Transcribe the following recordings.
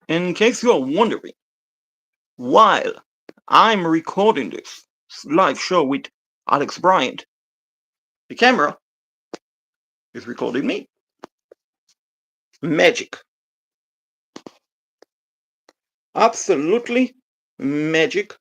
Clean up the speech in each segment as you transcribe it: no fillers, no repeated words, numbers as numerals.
In case you are wondering, while I'm recording this live show with Alex Bryant, the camera is recording me. Magic. Absolutely magic.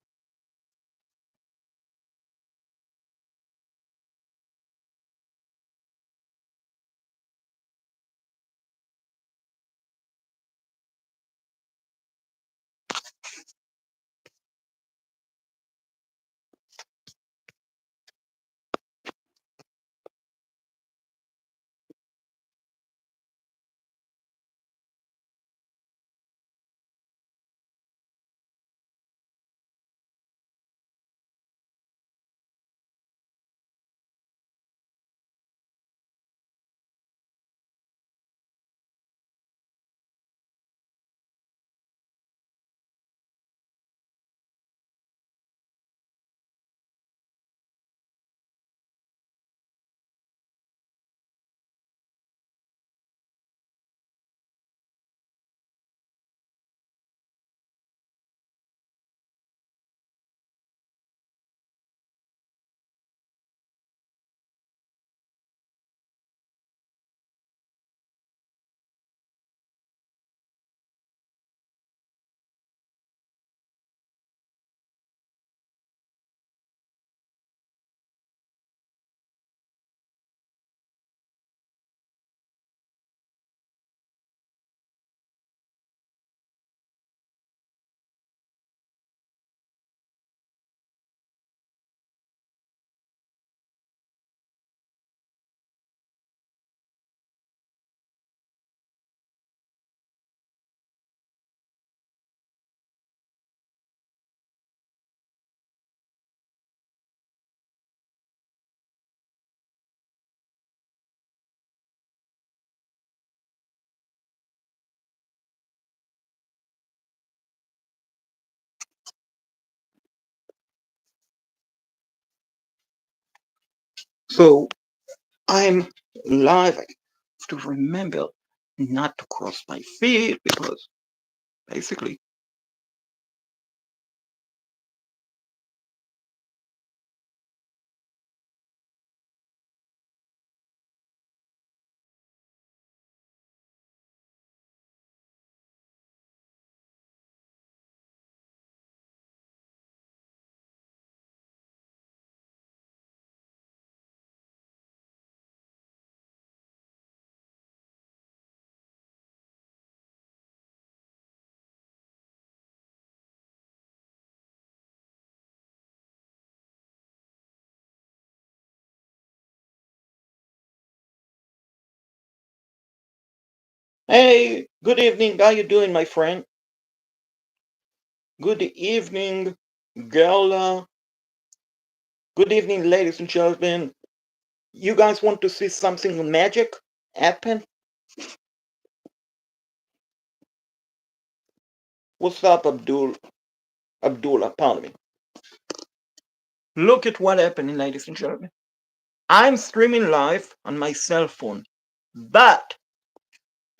So I'm live. I have to remember not to cross my feet because basically hey, good evening. How you doing, my friend? Good evening, girl. Good evening, ladies and gentlemen. You guys want to see something magic happen? What's up, Abdullah, pardon me. Look at what happened, ladies and gentlemen. I'm streaming live on my cell phone, but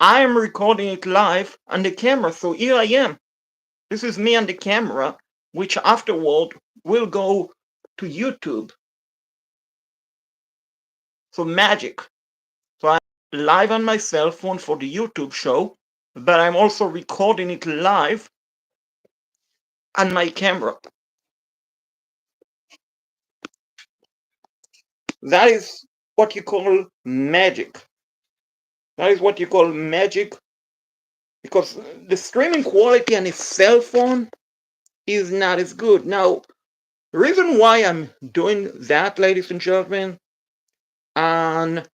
I'm recording it live on the camera. So here I am. This is me on the camera, which afterward will go to YouTube. So magic. So I'm live on my cell phone for the YouTube show, but I'm also recording it live on my camera. That is what you call magic. That is what you call magic because the streaming quality on a cell phone is not as good. Now, the reason why I'm doing that, ladies and gentlemen, on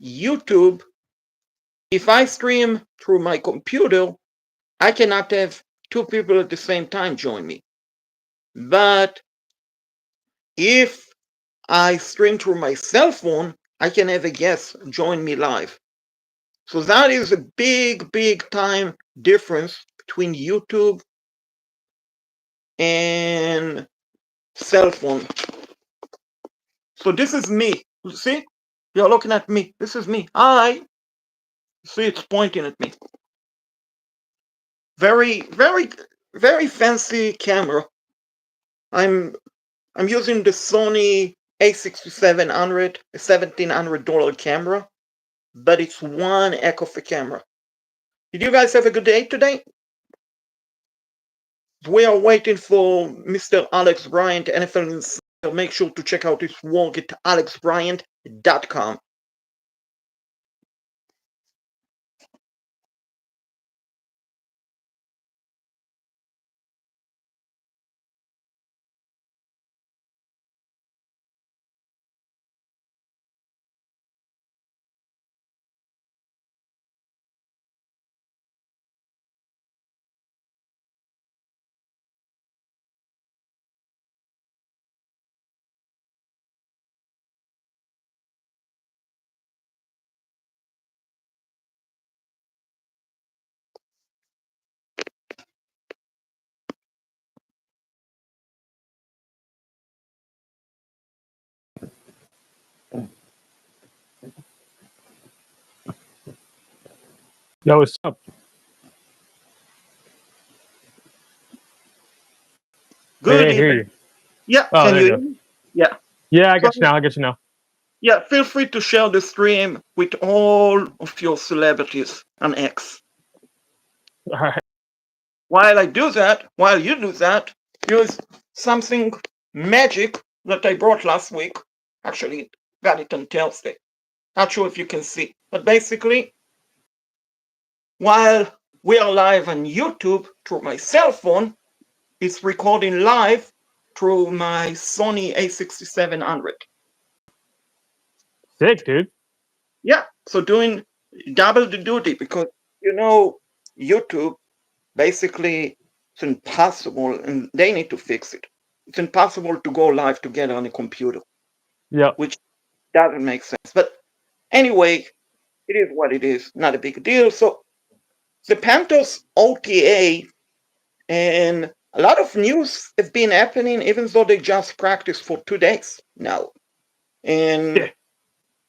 YouTube, if I stream through my computer, I cannot have two people at the same time join me. But if I stream through my cell phone, I can have a guest join me live. So that is a big, big time difference between YouTube and cell phone. So this is me. See? You're looking at me. This is me. Hi. See, it's pointing at me. Very, very, very fancy camera. I'm I'm using the Sony A6700, a $1,700 camera, but it's one heck of a camera. Did you guys have a good day today? We are waiting for Mr. Alex Bryant, NFL Insider. Make sure to check out his work at alexbryant.com. Yo, what's up? Good Hey, hear evening. you. Yeah, Oh, can there you you hear go. me? Yeah. Yeah, I So, got you now. I got you now. yeah, feel free to share the stream with all of your celebrities and X. All right. While you do that, here's something magic that I brought last week. Actually, got it on Thursday. Not sure if you can see, but basically, while we are live on YouTube through my cell phone, it's recording live through my Sony A6700. Sick, dude. Yeah, so doing double the duty because YouTube basically it's impossible, and they need to fix it. It's impossible to go live together on a computer, Yep. which doesn't make sense. But anyway, it is what it is. Not a big deal. So the Panthers OTA and a lot of news have been happening, even though they just practiced for 2 days now. Yeah. And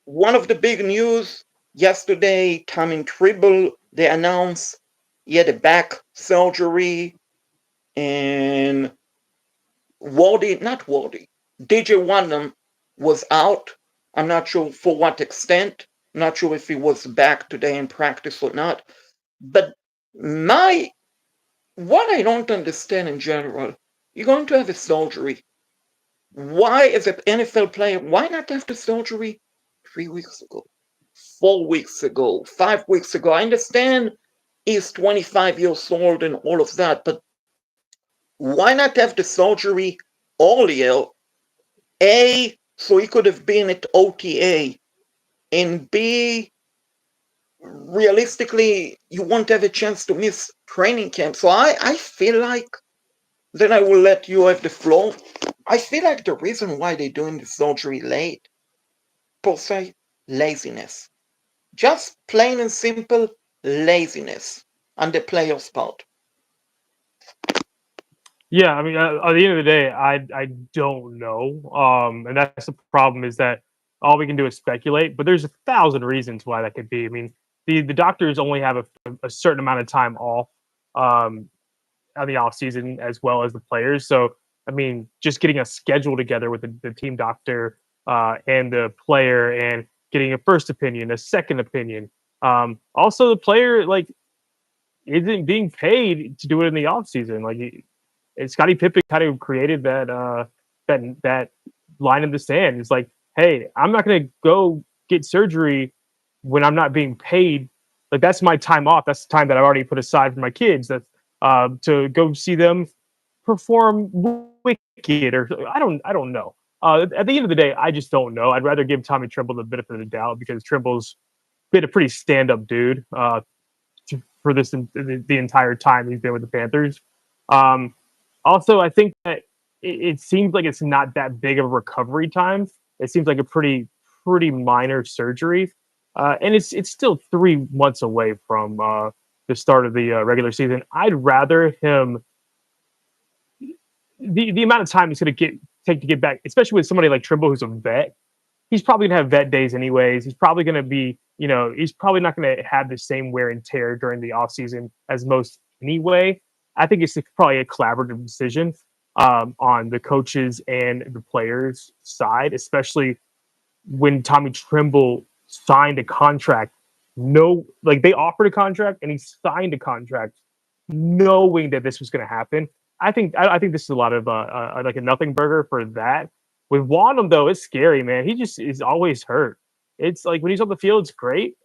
one of the big news yesterday, Tommy Tribble, they announced he had a back surgery, and not Wardy, DJ Wandham was out. I'm not sure for what extent. I'm not sure if he was back today in practice or not. But my what I don't understand in general, you're going to have a surgery. Why, as an NFL player, why not have the surgery 3 weeks ago, 4 weeks ago, 5 weeks ago? I understand he's 25 years old and all of that, but why not have the surgery earlier? A, so he could have been at OTA, and B, realistically, you won't have a chance to miss training camp. So I feel like, then I will let you have the floor. I feel like the reason why they're doing the surgery late, per se, laziness. Just plain and simple laziness on the player's part. Yeah. I mean, at the end of the day, I don't know. And that's the problem is that all we can do is speculate. But there's 1,000 reasons why that could be. I mean, the doctors only have a certain amount of time off. Um, on the off season as well as the players. So I mean, just getting a schedule together with the team doctor and the player and getting a first opinion, a second opinion. Also, the player like isn't being paid to do it in the off season. And Scottie Pippen kind of created that line in the sand. It's like, hey, I'm not going to go get surgery when I'm not being paid. Like that's my time off. That's the time that I've already put aside for my kids. That's to go see them perform Wicked or I don't know. At the end of the day, I just don't know. I'd rather give Tommy Trimble the benefit of the doubt because Trimble's been a pretty stand up dude for the entire time he's been with the Panthers. Um, Also, I think that it seems like it's not that big of a recovery time. It seems like a pretty minor surgery, and it's still 3 months away from the start of the regular season. I'd rather him the amount of time he's going to take to get back, especially with somebody like Trimble who's a vet. He's probably gonna have vet days anyways. He's probably gonna be, he's probably not gonna have the same wear and tear during the off season as most anyway. I think it's probably a collaborative decision on the coaches and the players' side, especially when Tommy Trimble signed a contract. No, like they offered a contract and he signed a contract, knowing that this was going to happen. I think this is a lot of like a nothing burger for that. With Wanham though, it's scary, man. He just is always hurt. It's like when he's on the field, it's great.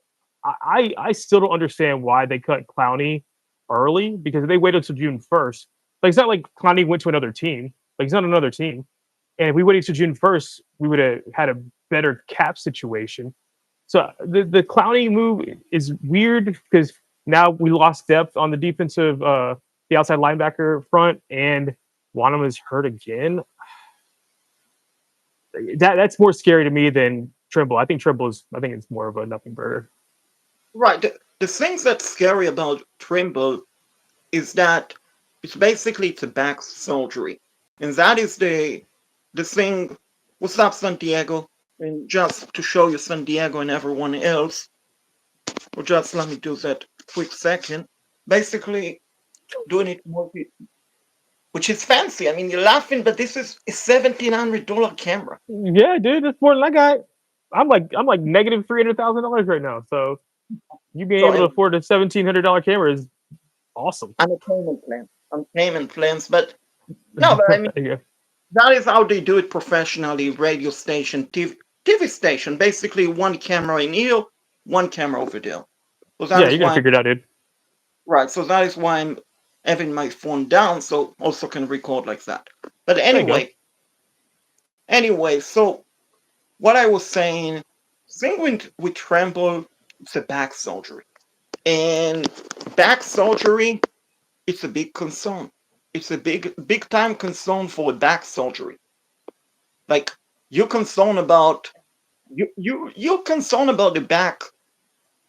I still don't understand why they cut Clowney early because they waited until June 1st. Like it's not like Clowney went to another team. Like he's not another team. And if we waited to June 1st, we would have had a better cap situation. So the Clowney move is weird because now we lost depth on the defensive, the outside linebacker front, and Wanham is hurt again. That's more scary to me than Trimble. I think Trimble is. I think it's more of a nothing burger. Right. The things that's scary about Trimble is that it's a back surgery, and that is the thing. What's up, San Diego? And just to show you San Diego and everyone else, or just let me do that quick second. Basically, doing it which is fancy. I mean, you're laughing, but this is a $1,700 camera. Yeah, dude, that's more than I got. I'm like negative $300,000 right now. So you being So able to afford a $1,700 camera is awesome. I'm a payment plan. I'm payment plans, but no, but I mean Yeah, that is how they do it professionally. Radio station, TV station, basically one camera in here, one camera over there. So that yeah, is you're gonna why, figure it out, dude. right? So that is why I'm having my phone down, so also can record like that. But There you go. anyway, so what I was saying, thing with Tremble, it's a back surgery, and back surgery, it's a big concern. It's a big time concern for a back surgery. Like you're concerned about you're concerned about the back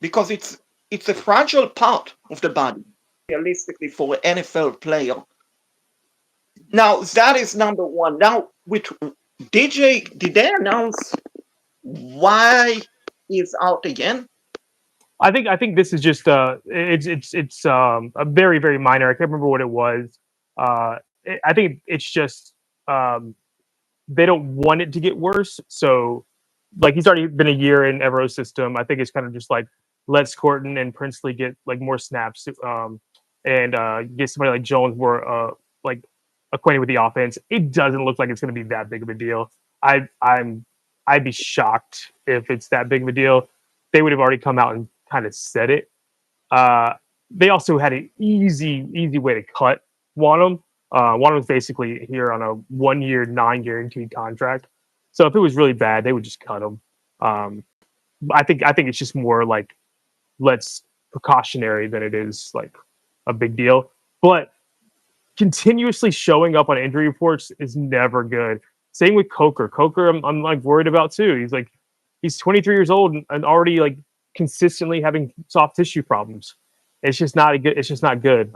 because it's a fragile part of the body, realistically, for an NFL player. Now that is number one. Now with DJ, did they announce why he's out again? I think this is just it's a very minor. I can't remember what it was. I think it's just um they don't want it to get worse. So like he's already been a year in Evero's system. I think it's kind of just like let's Corton and Princely get like more snaps, and get somebody like Jones more like acquainted with the offense. It doesn't look like it's going to be that big of a deal. I'm I'd be shocked if it's that big of a deal. They would have already come out and kind of said it. Uh, they also had an easy way to cut Wanham. Wanham was basically here on a 1 year, non-guaranteed contract. So if it was really bad, they would just cut him. Um, I think it's just more like let's precautionary than it is like a big deal. But continuously showing up on injury reports is never good. Same with Coker. Coker, I'm like worried about too. He's 23 years old and already like consistently having soft tissue problems. It's just not a good. It's just not good.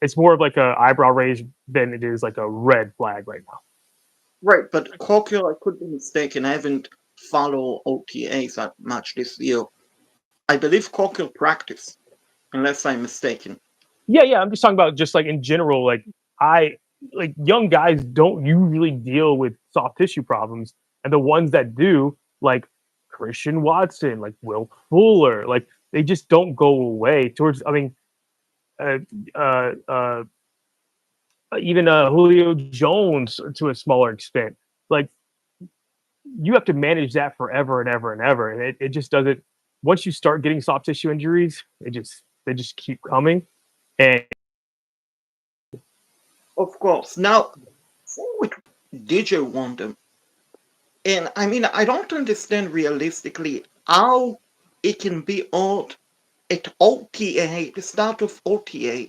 It's more of like a eyebrow raise than it is like a red flag right now. Right, but Kokyo, I could be mistaken. I haven't followed OTAs that much this year. I believe Kokyo practice, unless I'm mistaken. Yeah. I'm just talking about just like in general. I like young guys don't usually deal with soft tissue problems, and the ones that do, like Christian Watson, like Will Fuller, like they just don't go away. Towards, I mean, uh, uh, uh, even Julio Jones to a smaller extent. Like you have to manage that forever and ever and ever, and it just doesn't. Once you start getting soft tissue injuries, they just keep coming, and Of course. Now, same with DJ Wonder. And I mean, I don't understand realistically how it can be odd at OTA, the start of OTA,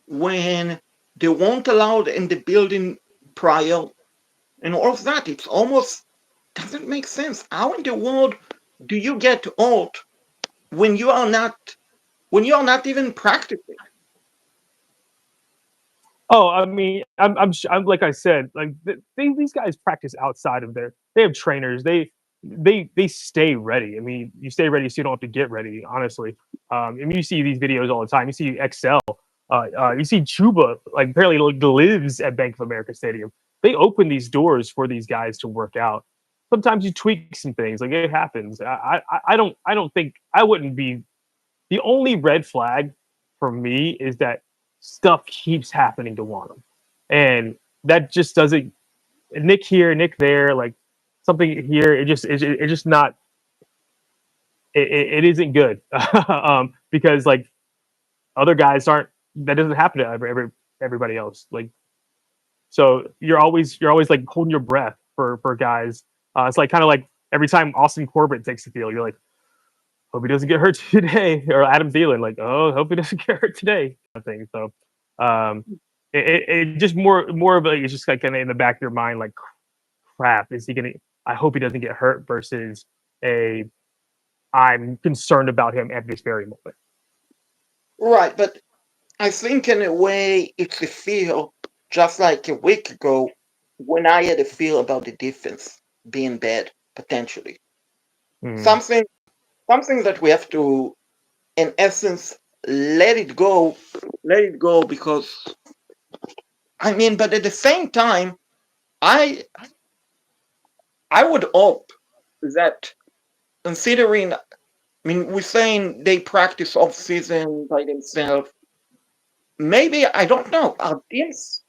when they weren't allowed in the building prior and all of that. It's almost doesn't make sense. How in the world do you get odd when you are not even practicing? oh, I mean, I'm like I said, like these guys practice outside of their. They have trainers. They stay ready. I mean, you stay ready so you don't have to get ready. Honestly, I mean, you see these videos all the time. You see Excel. You see Chuba like apparently lives at Bank of America Stadium. They open these doors for these guys to work out. Sometimes you tweak some things, like it happens. I don't think I wouldn't be the only red flag for me is that stuff keeps happening to Wanham, and that just doesn't. Nick here, Nick there, like something here. It just not. It isn't good because like other guys aren't. That doesn't happen to everybody else. Like so, you're always like holding your breath for guys. It's like kind of like every time Austin Corbett takes the field, you're like, hope he doesn't get hurt today, or Adam Thielen, like, oh, hope he doesn't get hurt today, kind of thing. So, um, it just more of a it's just like kind of in the back of your mind, like, crap, is he gonna? I hope he doesn't get hurt versus a I'm concerned about him at this very moment. Right, but I think in a way it's a feel just like a week ago when I had a feel about the defense being bad potentially. Mm, Something something that we have to in essence let it go because I mean but at the same time I I would hope that considering I mean we're saying they practice off season by themselves. Maybe I don't know. Are teams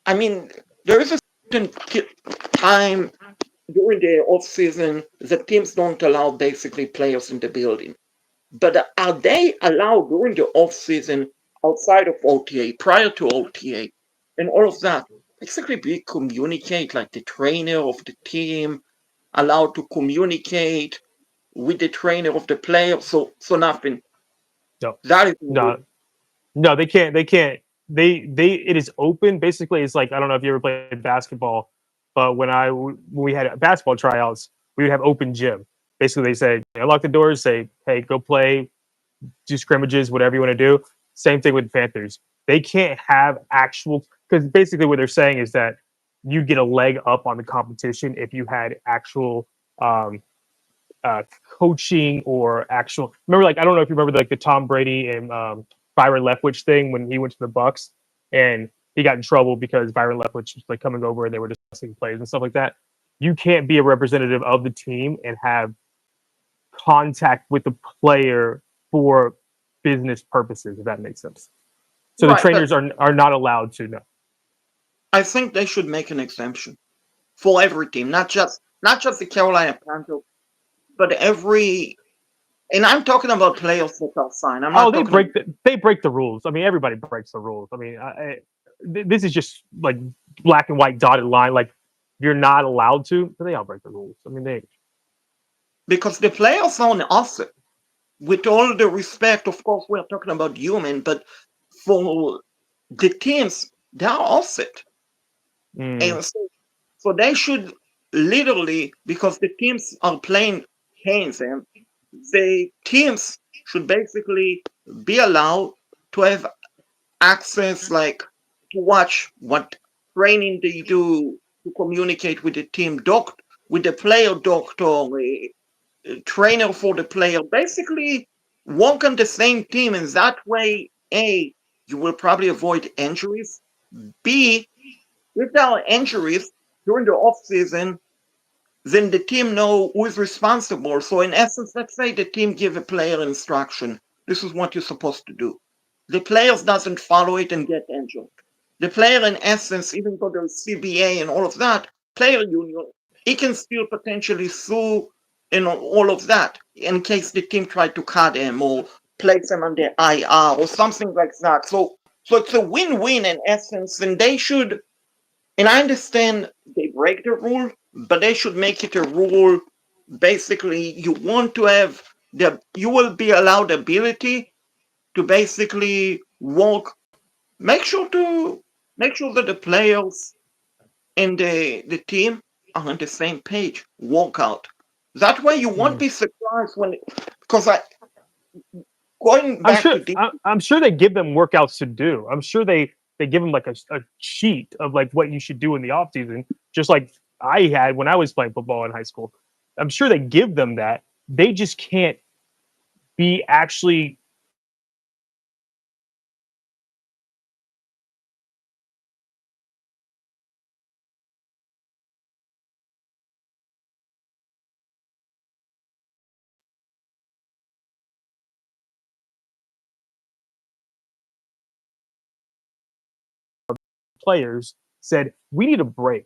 I mean there is a certain time during the off season the teams don't allow basically players in the building. But are they allowed during the off season outside of OTA, prior to OTA, and all of that? Basically, be communicate like the trainer of the team, allowed to communicate with the trainer of the player. So nothing. no, That is good. no, no, they can't. They can't. They. It is open. Basically, it's like I don't know if you ever played basketball, but when we had basketball tryouts, we would have open gym. Basically, they say unlock the doors. Say, hey, go play, do scrimmages, whatever you want to do. Same thing with Panthers. They can't have actual because basically what they're saying is that you get a leg up on the competition if you had actual um, uh, coaching or actual. Remember, like I don't know if you remember like the Tom Brady and Byron Leftwich thing when he went to the Bucks and he got in trouble because Byron Leftwich was like coming over and they were discussing plays and stuff like that. You can't be a representative of the team and have contact with the player for business purposes, if that makes sense. So the Right, but trainers are not allowed to know. I think they should make an exemption for every team, not just the Carolina Panthers, but every. And I'm talking about players that are signed. I'm Oh, not talking about. they break the rules. I mean, everybody breaks the rules. I mean, this is just like black and white dotted line. Like you're not allowed to, but they all break the rules. I mean, they Because the players are on offset. With all the respect, of course, we're talking about human, but for the teams, they are offset. mm, And so they should literally, because the teams are playing hands, and the teams should basically be allowed to have access, like to watch what training they do, to communicate with the team doc, with the player doctor, trainer for the player, basically work on the same team, and that way, A, you will probably avoid injuries. B, if there are injuries during the off season, then the team know who is responsible. So in essence, let's say the team give a player instruction. This is what you're supposed to do. The player doesn't follow it and get injured. The player, in essence, even though there's CBA and all of that, player union, he can still potentially sue and all of that in case the team tried to cut him or place him on the IR or something like that. So it's a win-win in essence, and they should, and I understand they break the rule, but they should make it a rule. Basically, you want to have you will be allowed the ability to basically walk. Make sure to make sure that the players and the team are on the same page. Walk out. That way, you won't mm. be surprised when because I going I'm back sure to the I'm sure they give them workouts to do. I'm sure they give them like a sheet of like what you should do in the off season, just like I had when I was playing football in high school. I'm sure they give them that. They just can't be actually players said, we need a break.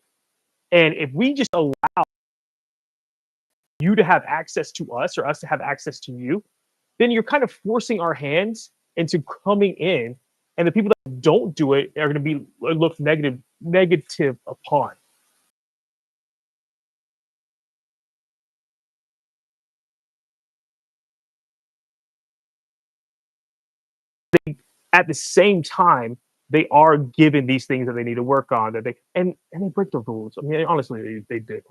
And if we just allow you to have access to us or us to have access to you, then you're kind of forcing our hands into coming in. And the people that don't do it are going to be looked negative upon. At the same time, they are given these things that they need to work on that they break the rules. I mean, honestly, they do.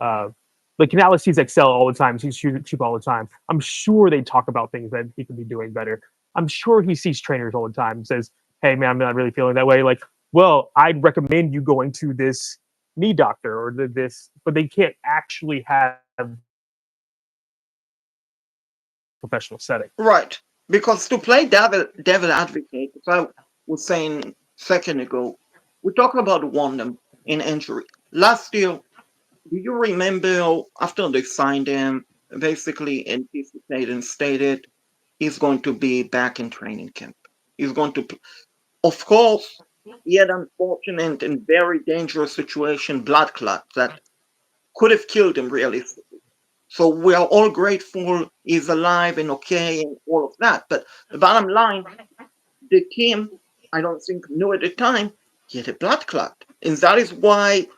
Uh, like Canales sees Excel all the time, sees Chuba all the time. I'm sure they talk about things that he could be doing better. I'm sure he sees trainers all the time and says, "Hey, man, I'm not really feeling that way." Like, well, I'd recommend you going to this knee doctor or this, but they can't actually have professional setting. Right. Because to play devil advocate, as I was saying second ago, we're talking about Wondham in injury. Last year, do you remember after they signed him, basically anticipated and stated he's going to be back in training camp. He's going to, of course, he had unfortunate and very dangerous situation, blood clot, that could have killed him realistically. So we are all grateful he's alive and okay and all of that. But the bottom line, the team, I don't think knew at the time, he had a blood clot. And that is why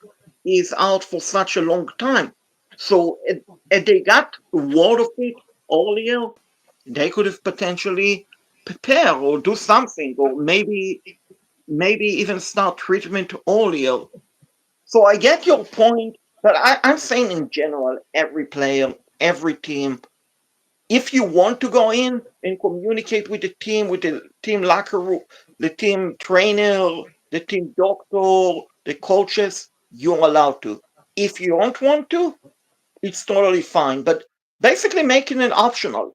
he's out for such a long time. So if they got word of it earlier, they could have potentially prepare or do something, or maybe even start treatment earlier. So I get your point, but I'm saying in general, every player, every team, if you want to go in and communicate with the team locker room, the team trainer, the team doctor, the coaches, you're allowed to. If you don't want to, it's totally fine. But basically making it optional,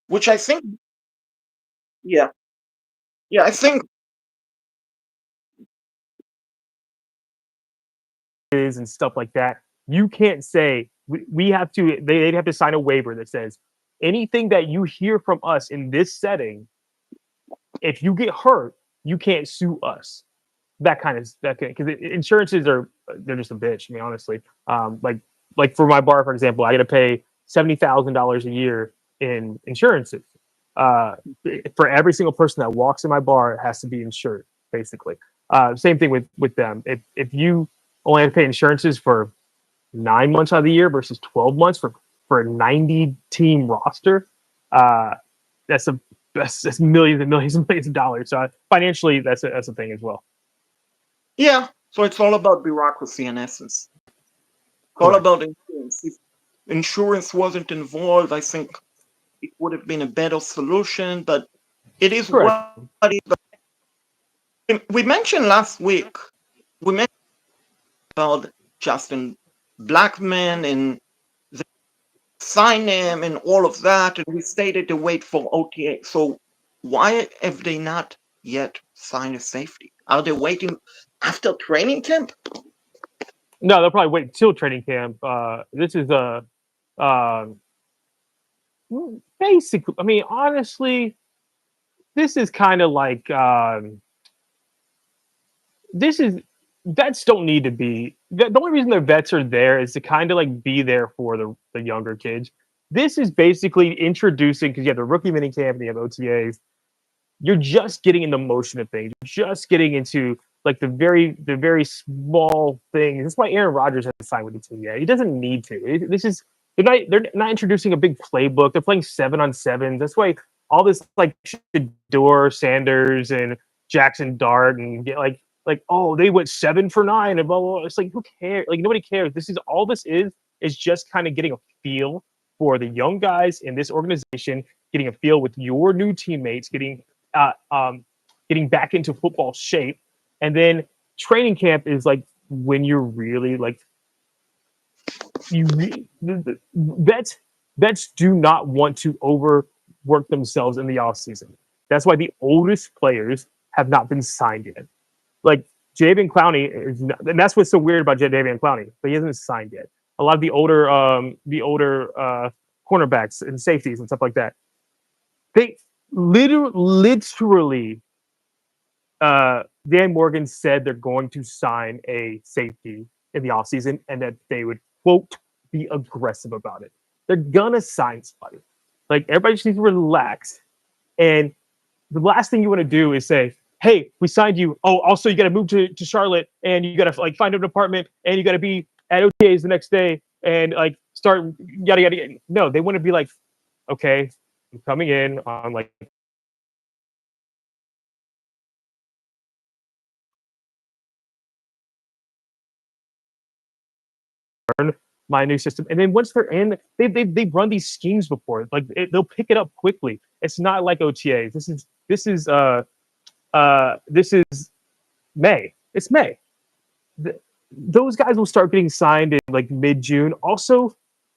which I think, yeah, yeah, I think, Is and stuff like that. You can't say we have to. They'd have to sign a waiver that says anything that you hear from us in this setting, if you get hurt, you can't sue us. That kind because insurances are they're just a bitch. I mean, honestly, like for my bar, for example, I got to pay $70,000 a year in insurances. Uh, for every single person that walks in my bar, it has to be insured. Basically, same thing with them. If you only have to pay insurances for 9 months out of the year versus 12 months for a 90 team roster, uh, that's a that's millions and millions and millions of dollars. So financially, that's a thing as well. yeah. So it's all about bureaucracy in essence. It's all Correct. about insurance. If insurance wasn't involved, I think it would have been a better solution, but it is Correct. what it is. We mentioned last week, we mentioned about Justin Blackman and the sign him and all of that, and we stated to wait for OTA. So why have they not yet signed a safety? Are they waiting after training camp? No, they'll probably wait till training camp. This is a uh, basically. I mean, honestly, this is kind of like this is vets don't need to be the only reason the vets are there is to kind of like be there for the younger kids. This is basically introducing because you have the rookie mini camp and you have OTAs. You're just getting in the motion of things. You're just getting into like the very small things. That's why Aaron Rodgers hasn't signed with the team yet. He doesn't need to. This is they're not introducing a big playbook. They're playing 7-on-7s. That's why all this like Shador Sanders and Jackson Dart and get like oh they went 7 for 9 and blah blah. Blah. It's like who cares? Like nobody cares. This is all this is just kind of getting a feel for the young guys in this organization, getting a feel with your new teammates, uh, um, getting back into football shape, and then training camp is like when you're really like vets do not want to overwork themselves in the off season. That's why the oldest players have not been signed yet. Like Jadavion Clowney is, not, and that's what's so weird about Jadavion Clowney, but he hasn't signed yet. A lot of the older cornerbacks and safeties and stuff like that, they literally Dan Morgan said they're going to sign a safety in the offseason and that they would, quote, be aggressive about it. They're going to sign somebody. Like, everybody just needs to relax. And the last thing you want to do is say, hey, we signed you. Oh, also, you got to move to Charlotte and you got to like find an apartment and you got to be at OTAs the next day and like start yada, yada, yada. No, they want to be like, okay, I'm coming in on like my new system. And then once they're in, they've run these schemes before. Like they'll pick it up quickly. It's not like OTAs. This is May. It's May. Those guys will start getting signed in like mid June. Also,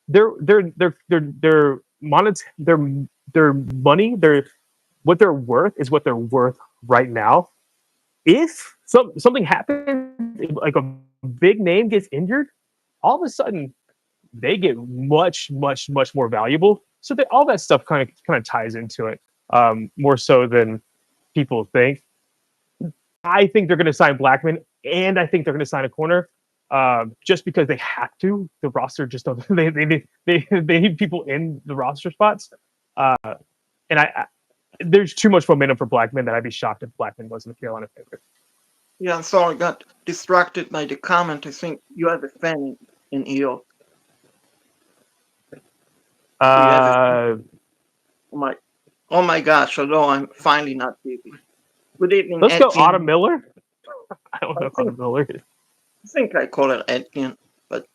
their their money, their what they're worth is what they're worth right now. If something happens, like a big name gets injured, all of a sudden they get much more valuable. So all that stuff kind of ties into it more so than people think. I think they're going to sign Blackman, and I think they're going to sign a corner, just because they have to. The roster just don't. They need people in the roster spots, uh, and there's too much momentum for Blackman that I'd be shocked if Blackman wasn't a Carolina favorite. Yeah, I'm sorry, I got distracted by the comment. I think you have a fan in EO. You have a oh my gosh, although I'm finally not busy. Good evening, Let's go, Etienne. Autumn Miller. I don't know I think, Autumn Miller. I think I call it Etienne, but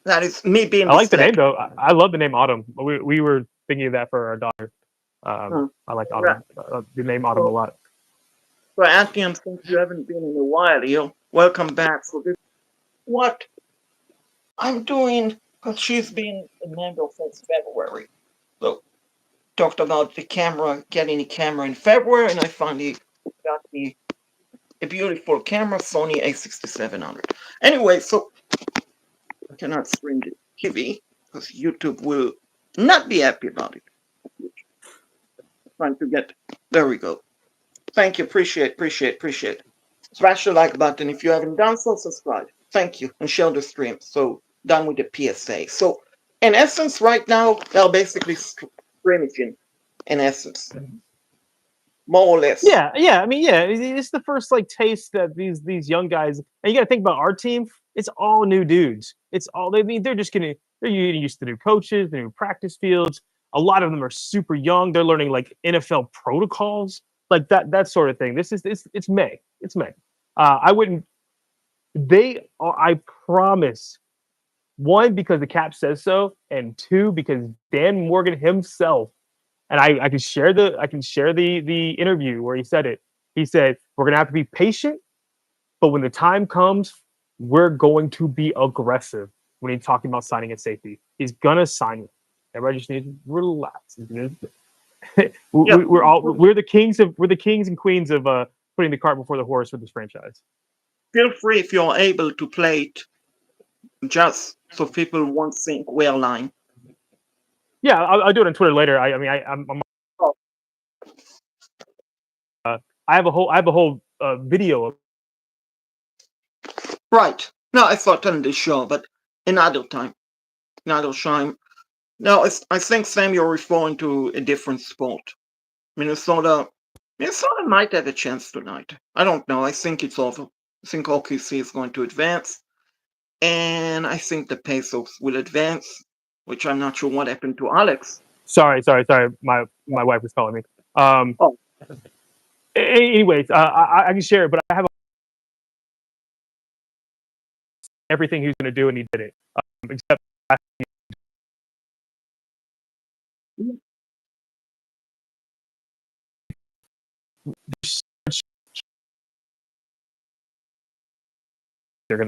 that is me being I like the name dyslexic. though. I love the name Autumn. We were thinking of that for our daughter. Hmm. I like Right. Autumn. The name Autumn a So, lot. so Etienne, since you haven't been in a while, welcome back. So this what I'm doing, because she's been a member since February. So talked about the camera, getting a camera in February, and I finally got a beautiful camera, Sony A6700. Anyway, so I cannot stream the TV because YouTube will not be happy about it. Trying to get there we go. Thank you, appreciate. Smash the like button if you haven't done so. Subscribe. Thank you, and share the stream. So done with the PSA. So in essence, right now they're basically scrimmaging. In essence, more or less. Yeah. I mean, yeah, it's the first like taste that these young guys. And you got to think about our team. It's all new dudes. It's all they mean. They're getting used to new coaches, the new practice fields. A lot of them are super young. They're learning like NFL protocols, like that sort of thing. It's May. It's May. I wouldn't. They are. I promise. One, because the cap says so, and two, because Dan Morgan himself, and I can share the interview where he said it. He said, we're gonna have to be patient, but when the time comes, we're going to be aggressive when he's talking about signing a safety. He's gonna sign it. Everybody just needs to relax. Yeah. We're the kings and queens of putting the cart before the horse with this franchise. Feel free if you're able to play it, just so people won't think we're lying. Yeah, I'll do it on Twitter later. I'm Oh, I have a whole video of right. No, I thought on this show, but another time. Another time. No, I think, Sam, you're referring to a different sport. Minnesota Minnesota might have a chance tonight. I don't know. I think it's over. I think OKC is going to advance. And I think the Pacers will advance, which I'm not sure what happened to Alex. sorry. My wife was calling me. Oh, Anyways, I can share it, but I have everything he was going to do, and he did it. Except they're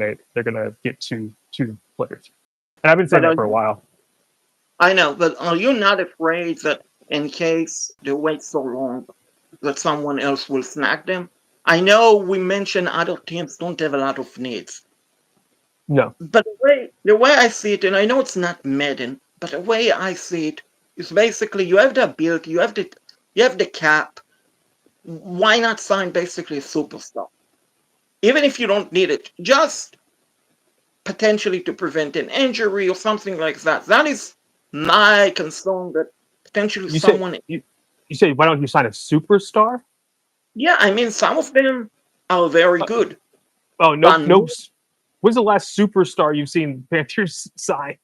gonna get two players, and I've been saying but that for a while. I know, but are you not afraid that in case they wait so long, that someone else will snag them? I know we mentioned other teams don't have a lot of needs, No, but the way I see it, and I know it's not Madden, but the way I see it is basically you have the ability, you have the cap, Why not sign basically a superstar? Even if you don't need it, just potentially to prevent an injury or something like that. That is my concern that potentially You say someone. you say why don't you sign a superstar? Yeah, I mean, some of them are very Uh, good. oh no Van no. Moon, When's the last superstar you've seen Panthers sign?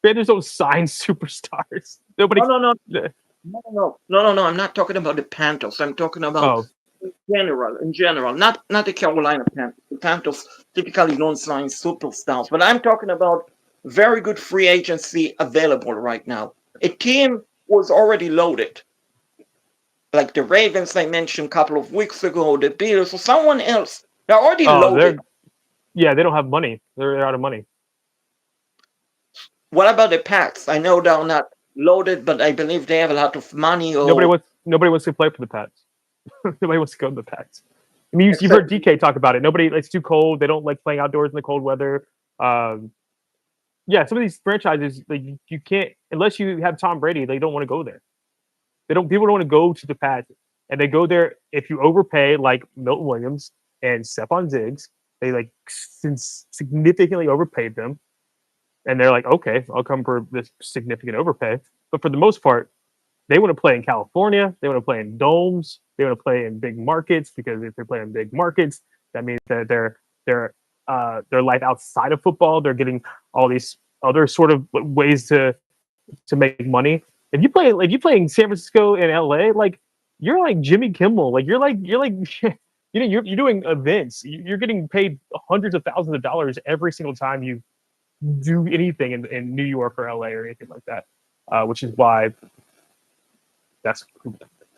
Panthers don't sign superstars. Nobody. no, no, no, no, no, no, no, no. I'm not talking about the Panthers. I'm talking about Oh, in general, not the Carolina Panthers. The Panthers typically don't sign superstars, but I'm talking about very good free agency available right now. A team was already loaded, like the Ravens I mentioned a couple of weeks ago, the Bills, or someone else. They're already oh, loaded. they're yeah. They don't have money. They're out of money. What about the Pats? I know they're not loaded, but I believe they have a lot of money or Nobody wants to play for the Pats. Nobody wants to go to the Pats. I mean, you've except heard DK talk about it. Nobody. It's too cold. They don't like playing outdoors in the cold weather. Um, yeah, some of these franchises, like you can't unless you have Tom Brady. They don't want to go there. They don't. People don't want to go to the Pats, and they go there if you overpay, like Milton Williams and Stephon Diggs. They like significantly overpaid them, and they're like, okay, I'll come for this significant overpay. But for the most part, they want to play in California. They want to play in domes. They want to play in big markets because if they're playing in big markets, that means that their life outside of football, they're getting all these other sort of ways to make money. If you play in San Francisco and LA, like you're like Jimmy Kimmel. Like you're like you're doing events. You're getting paid hundreds of thousands of dollars every single time you do anything in New York or LA or anything like that. Which is why that's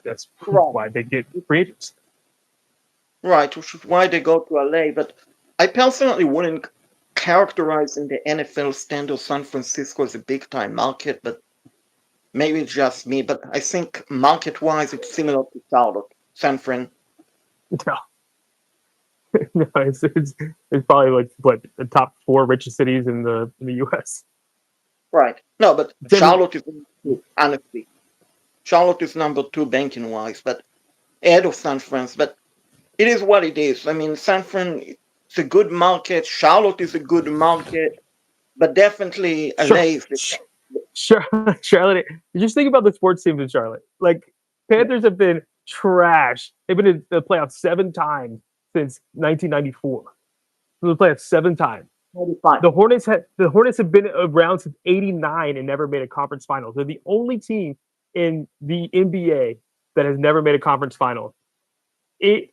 that's right, why they get free agents. right, which is why they go to LA. But I personally wouldn't characterize in the NFL standard San Francisco as a big time market, but maybe it's just me. But I think market wise, it's similar to Charlotte, San Fran. No, no, it's probably like what the top four richest cities in the U.S. Right. No, but San, Charlotte is number two, honestly. Charlotte is number two banking wise, but ahead of San Fran. But it is what it is. I mean, San Fran is a good market. Charlotte is a good market, but definitely sure, LA is the sure, Charlotte. Just think about the sports teams in Charlotte. Like yeah, Panthers have been trash. They've been in the playoffs 7 times since 1994. The playoffs 7 times. 45. The Hornets have been around since '89 and never made a conference final. They're the only team in the NBA that has never made a conference final. It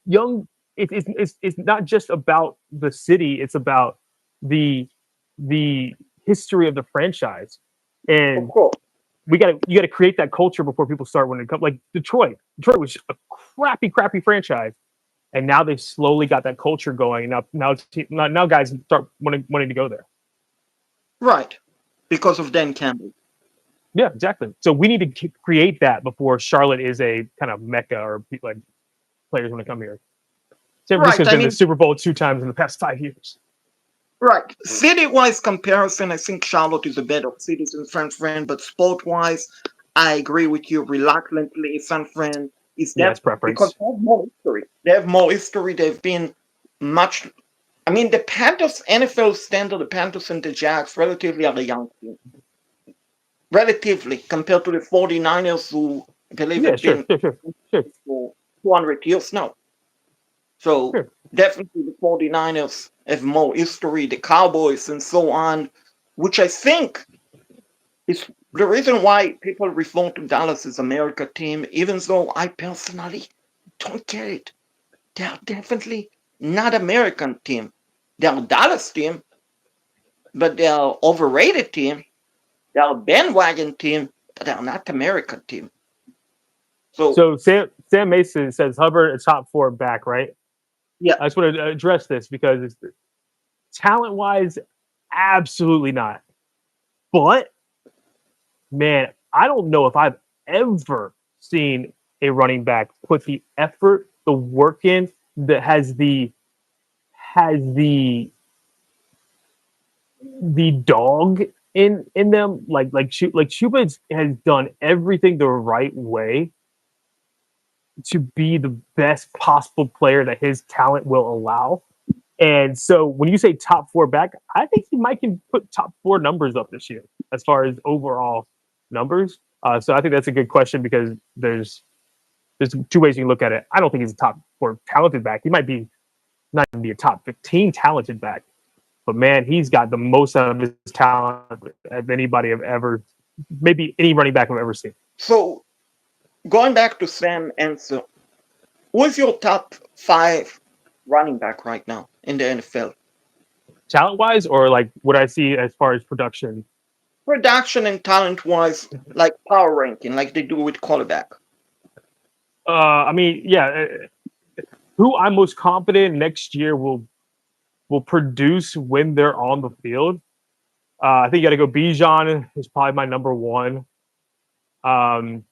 young it's not just about the city, it's about the the history of the franchise. Of And course. you got to create that culture before people start when it comes like Detroit was a crappy franchise, and now they've slowly got that culture going. Now guys start wanting to go there. Right. Because of Dan Campbell. Yeah, exactly. So we need to create that before Charlotte is a kind of mecca or like players want to come here. San Right. Francisco's I been to the mean, Super Bowl 2 times in the past 5 years. right. City wise comparison, I think Charlotte is a better city than San Fran, but sport wise, I agree with you reluctantly. San Fran is Yeah, that it's because preference. they have more history. They have more history. They've been much. I mean, the Panthers, NFL standard, the Panthers and the Jags relatively are a young team. Relatively, compared to the 49ers, who I believe Yeah, have sure, been sure, sure, sure, for 200 years now. So sure. definitely the 49ers have more history, the Cowboys and so on, which I think is the reason why people refer to Dallas as America team, even though I personally don't get it. They are definitely not American team. They are Dallas team, but they are overrated team. They are bandwagon team, but they are not American team. So So Sam Mason says Hubbard a top four back, right? yeah, I just want to address this because it's, talent wise, absolutely not. But man, I don't know if I've ever seen a running back put the effort, the work in that has the dog in them. Like Chuba has done everything the right way to be the best possible player that his talent will allow. And so when you say top four back, I think he might can put top four numbers up this year as far as overall numbers. So I think that's a good question because there's two ways you can look at it. I don't think he's a top four talented back. He might be not even be a top 15 talented back, but man, he's got the most out of his talent of anybody I've ever, maybe any running back I've ever seen. So going back to Sam answer, who is your top five running back right now in the NFL? Talent wise, or like what I see as far as production. Production and talent wise, like power ranking, like they do with quarterback. I mean, yeah, who I'm most confident next year will produce when they're on the field. I think you got to go. Bijan is probably my number one. Um,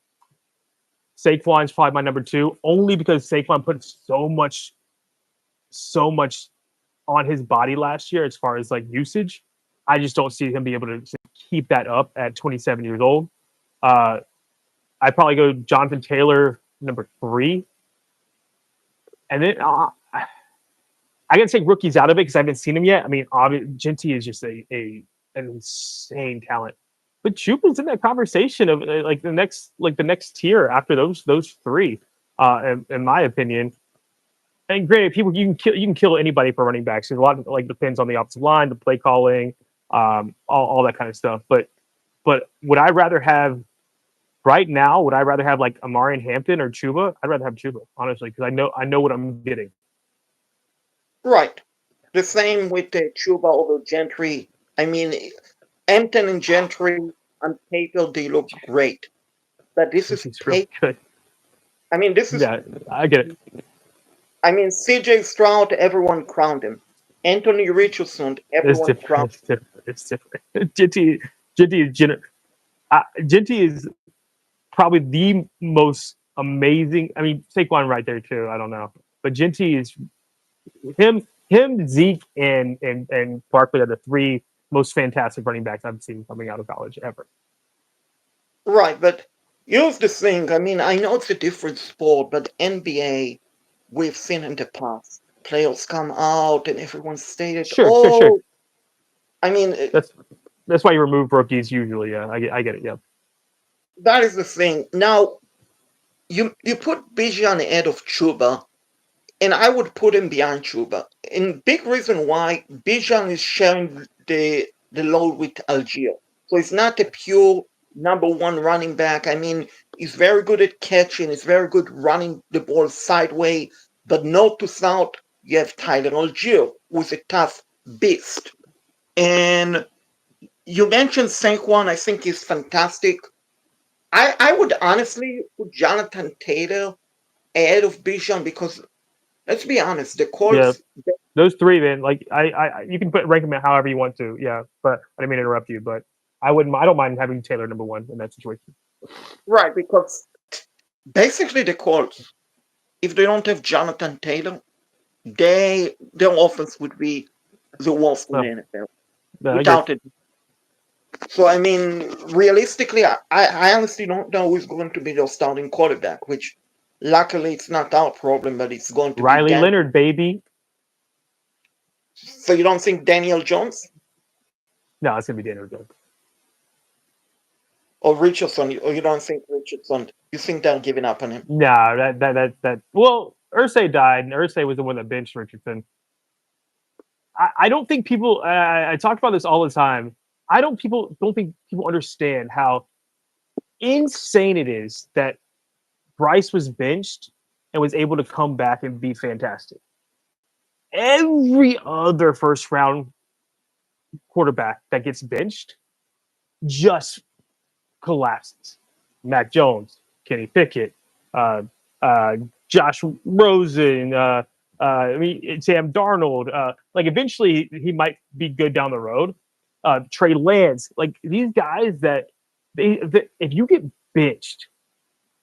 Saquon's probably my number two, only because Saquon put so much on his body last year as far as like usage. I just don't see him be able to keep that up at 27 years old. Uh, I'd probably go Jonathan Taylor number three, and then I gotta take rookies out of it because I haven't seen him yet. I mean, Genty is just a an insane talent, but Chupa's in that conversation of like the next tier after those three, in my opinion. And granted, people you can kill anybody for running backs. There's a lot of like depends on the offensive line, the play calling, all that kind of stuff. But would I rather have right now? Would I rather have like Amari and Hampton or Chuba? I'd rather have Chuba honestly because I know what I'm getting. Right. The same with the Chuba over Gentry. I mean, Hampton and Gentry on paper they look great, but this is He's really paper. good. I mean, this is. Yeah, I get it. I mean, C.J. Stroud, everyone crowned him. Anthony Richardson, It's everyone different. crowned. It's different. It's different. Genty is probably the most amazing. I mean, Saquon right there too. I don't know, but Genty is him, Zeke, and Barkley are the three most fantastic running backs I've seen coming out of college ever. Right, but here's the thing. I mean, I know it's a different sport, but NBA, we've seen in the past, players come out and everyone stated, Sure. oh, I mean, That's that's why you remove rookies usually. Yeah, I get it. Yeah, that is the thing. Now, you put Bijan ahead of Chuba, and I would put him behind Chuba. And big reason why Bijan is sharing the load with Algier. So it's not a pure number one running back. I mean, he's very good at catching, he's very good running the ball sideways, but north to south, you have Tyler Algier, who's a tough beast. And you mentioned Saquon, I think he's fantastic. I would honestly put Jonathan Taylor ahead of Bijan because let's be honest, the yeah. Colts. Those three, then, like you can rank them however you want to. Yeah, but I didn't mean to interrupt you. But I wouldn't. I don't mind having Taylor number one in that situation. Right, because basically the Colts, if they don't have Jonathan Taylor, their offense would be the worst in the No, NFL no, I agree. without it. So I mean, realistically, I honestly don't know who's going to be their starting quarterback. Which, luckily, it's not our problem, but it's going to be Riley Dan. Leonard, baby. So you don't think Daniel Jones No, it's gonna be Daniel Jones. or Richardson, or you don't think Richardson? You think they're giving up on him? Nah, that. Well, Ursay died, and Ursay was the one that benched Richardson. I don't think people. I talk about this all the time. Don't think people understand how insane it is that Bryce was benched and was able to come back and be fantastic. Every other first round quarterback that gets benched just collapses. Mac Jones, Kenny Pickett, uh, uh, Josh Rosen, I mean Sam Darnold. Like eventually he might be good down the road. Trey Lance, like these guys that if you get benched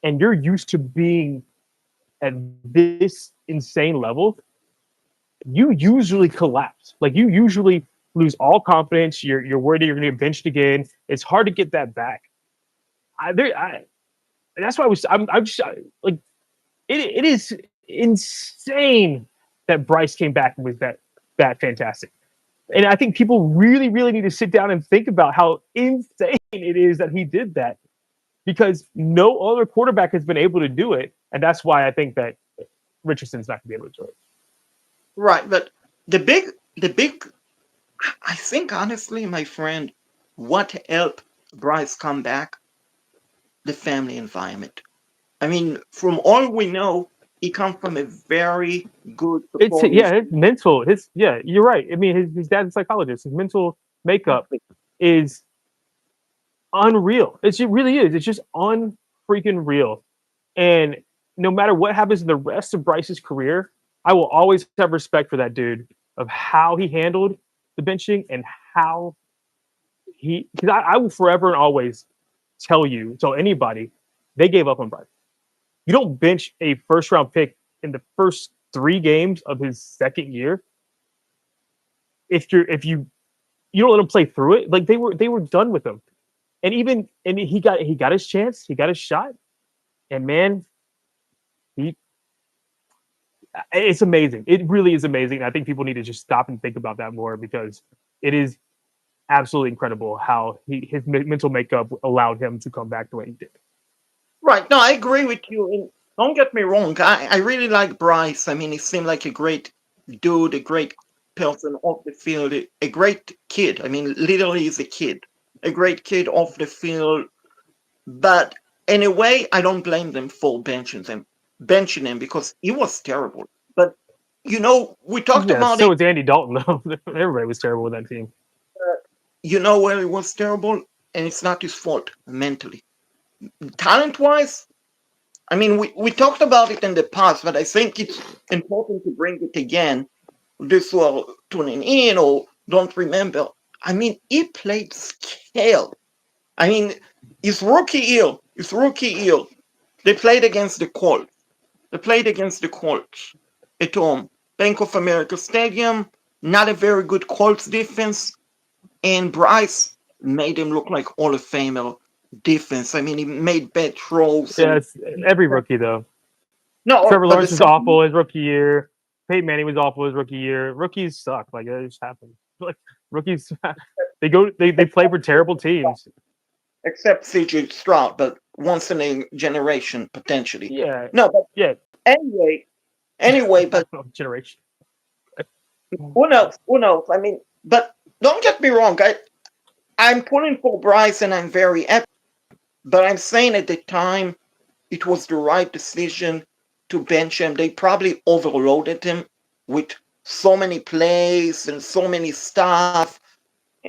and you're used to being at this insane level, you usually collapse. Like you usually lose all confidence. You're worried that you're going to get benched again. It's hard to get that back. I, there, I That's why I'm just like it is insane that Bryce came back and was that fantastic. And I think people really, really need to sit down and think about how insane it is that he did that because no other quarterback has been able to do it. And that's why I think that Richardson's not going to be able to do it. Right, but the big, I think honestly, my friend, what helped Bryce come back? The family environment. I mean, from all we know, he comes from a very good It's supportive. his mental, his yeah, you're right. I mean, his dad's a psychologist. His mental makeup is unreal. It really is. It's just unfreaking real. And no matter what happens in the rest of Bryce's career, I will always have respect for that dude of how he handled the benching and how because I will forever and always tell anybody they gave up on Bryce. You don't bench a first round pick in the first 3 games of his second year if you don't let him play through it. Like they were done with him. And he got his chance, he got his shot, and man, he it's amazing. It really is amazing. I think people need to just stop and think about that more because it is absolutely incredible how his mental makeup allowed him to come back the way he did. Right. No, I agree with you. And don't get me wrong. I really like Bryce. I mean, he seemed like a great dude, a great person off the field, a great kid. I mean, literally, he's a kid, a great kid off the field. But in a way, I don't blame them for benching him because he was terrible. But we talked Yeah, about so it. was Andy Dalton though. Everybody was terrible with that team. You know where he was terrible, and it's not his fault mentally. Talent wise, I mean, we talked about it in the past, but I think it's important to bring it again. This were tuning in or don't remember. I mean, he played scale. I mean, his rookie year, they played against the Colts. They played against the Colts at home. Bank of America Stadium, not a very good Colts defense, and Bryce made him look like Hall of Famer defense. I mean, he made bad throws Yeah, and it's every rookie though. no, Trevor but the Lawrence was same awful his rookie year. Peyton Manning was awful his rookie year. Rookies suck. Like that just happens. Like rookies, they play for terrible teams. except CJ Stroud, but once in a generation potentially. Yeah, No, but yeah. anyway, but Generation. who knows? Who knows? I mean, but don't get me wrong. I'm pulling for Bryce, and I'm very happy. But I'm saying at the time it was the right decision to bench him. They probably overloaded him with so many plays and so many stuff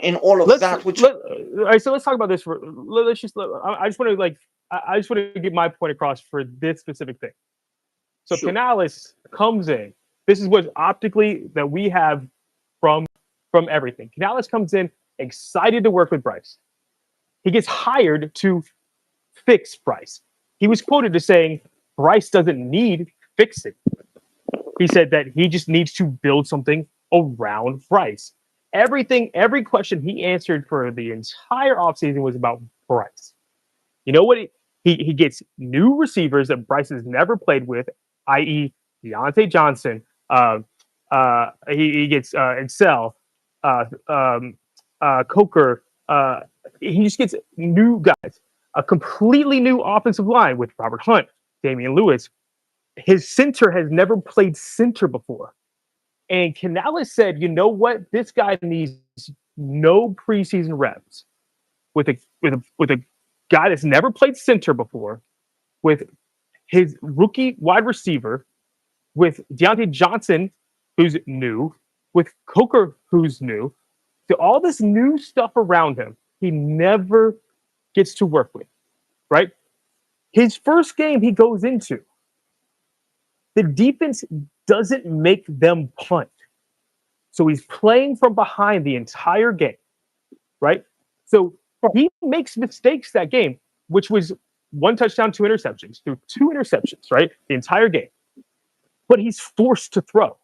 and all of Let's that, which let all right. So let's talk about this. Let's just. I just want to like. I just want to get my point across for this specific thing. So sure. Canales comes in. This is what optically that we have from from everything. Canales comes in excited to work with Bryce. He gets hired to fix Bryce. He was quoted as saying Bryce doesn't need fixing. He said that he just needs to build something around Bryce. Every question he answered for the entire offseason was about Bryce. You know what? He gets new receivers that Bryce has never played with, i.e., Deontay Johnson. He gets Excel, Coker. He just gets new guys, a completely new offensive line with Robert Hunt, Damian Lewis. His center has never played center before. And Canales said, you know what? This guy needs no preseason reps with a guy that's never played center before, with his rookie wide receiver, with Deontay Johnson, who's new, with Coker, who's new, to all this new stuff around him, he never gets to work with, right? His first game he goes into, the defense doesn't make them punt. So he's playing from behind the entire game, right? So he makes mistakes that game, which was 1 touchdown, 2 interceptions, through 2 interceptions, right? The entire game. But he's forced to throw.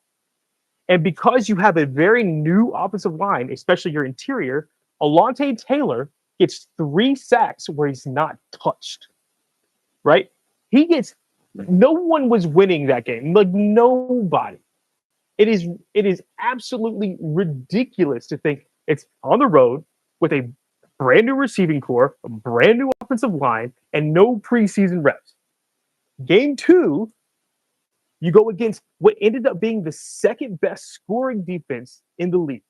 And because you have a very new offensive line, especially your interior, Alontae Taylor gets 3 sacks where he's not touched, right? He gets No one was winning that game. Like nobody. It is absolutely ridiculous to think it's on the road with a brand new receiving core, a brand new offensive line, and no preseason reps. Game two, you go against what ended up being the second best scoring defense in the league,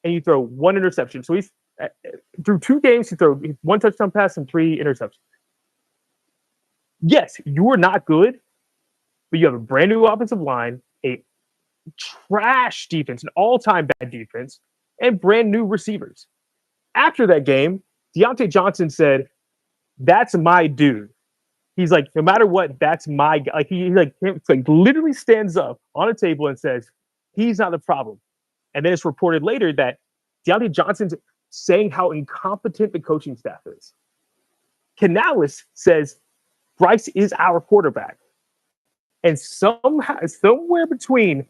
and you throw one interception. So he's through two games, he threw one touchdown pass and three interceptions. Yes, you are not good, but you have a brand new offensive line, a trash defense, an all-time bad defense, and brand new receivers. After that game, Deontay Johnson said, "That's my dude." He's like, no matter what, that's my guy. Like he literally stands up on a table and says, "He's not the problem." And then it's reported later that Deontay Johnson's saying how incompetent the coaching staff is. Canales says Bryce is our quarterback, and somehow somewhere between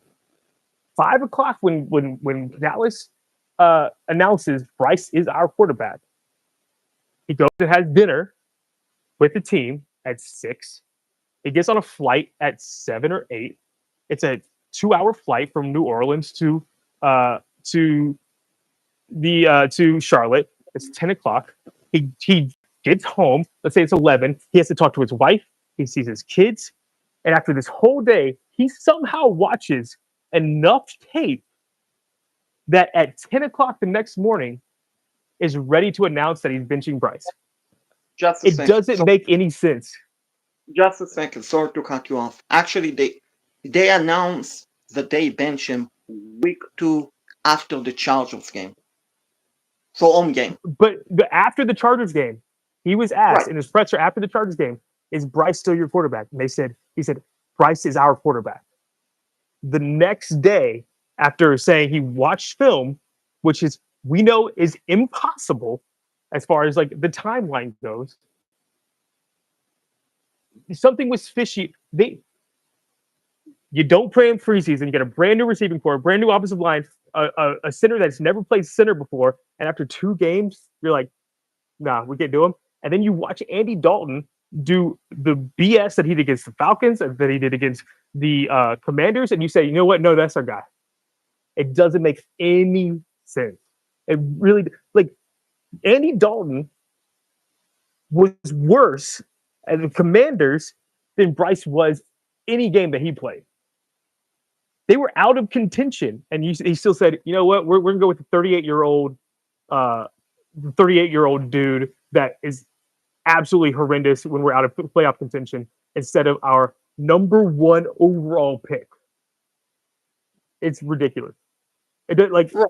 5 o'clock when Canales announces Bryce is our quarterback, he goes and has dinner with the team at 6. He gets on a flight at 7 or 8. It's a 2-hour flight from New Orleans to to Charlotte. It's 10 o'clock. He gets home. Let's say it's 11. He has to talk to his wife. He sees his kids, and after this whole day, he somehow watches enough tape that at 10 o'clock the next morning is ready to announce that he's benching Bryce. Just a It second. doesn't make any sense. Just a second. Sorry to cut you off. Actually, they announced that they bench him week 2 after the Chargers game. So home game. But after the Chargers game, he was Right. asked in his presser after the Chargers game, "Is Bryce still your quarterback?" And he said, "Bryce is our quarterback." The next day, after saying he watched film, which is we know is impossible as far as like the timeline goes, something was fishy. You don't play in preseason. You get a brand new receiving core, a brand new offensive line, a center that's never played center before, and after 2 games, you're like, "Nah, we can't do him." And then you watch Andy Dalton do the BS that he did against the Falcons and that he did against the Commanders, and you say, "You know what? No, that's our guy." It doesn't make any sense. It really like Andy Dalton was worse at the Commanders than Bryce was any game that he played. They were out of contention, and he still said, "You know what? We're gonna go with the uh, 38-year-old dude that is absolutely horrendous when we're out of playoff contention instead of our number 1 overall pick." It's ridiculous. Like Right.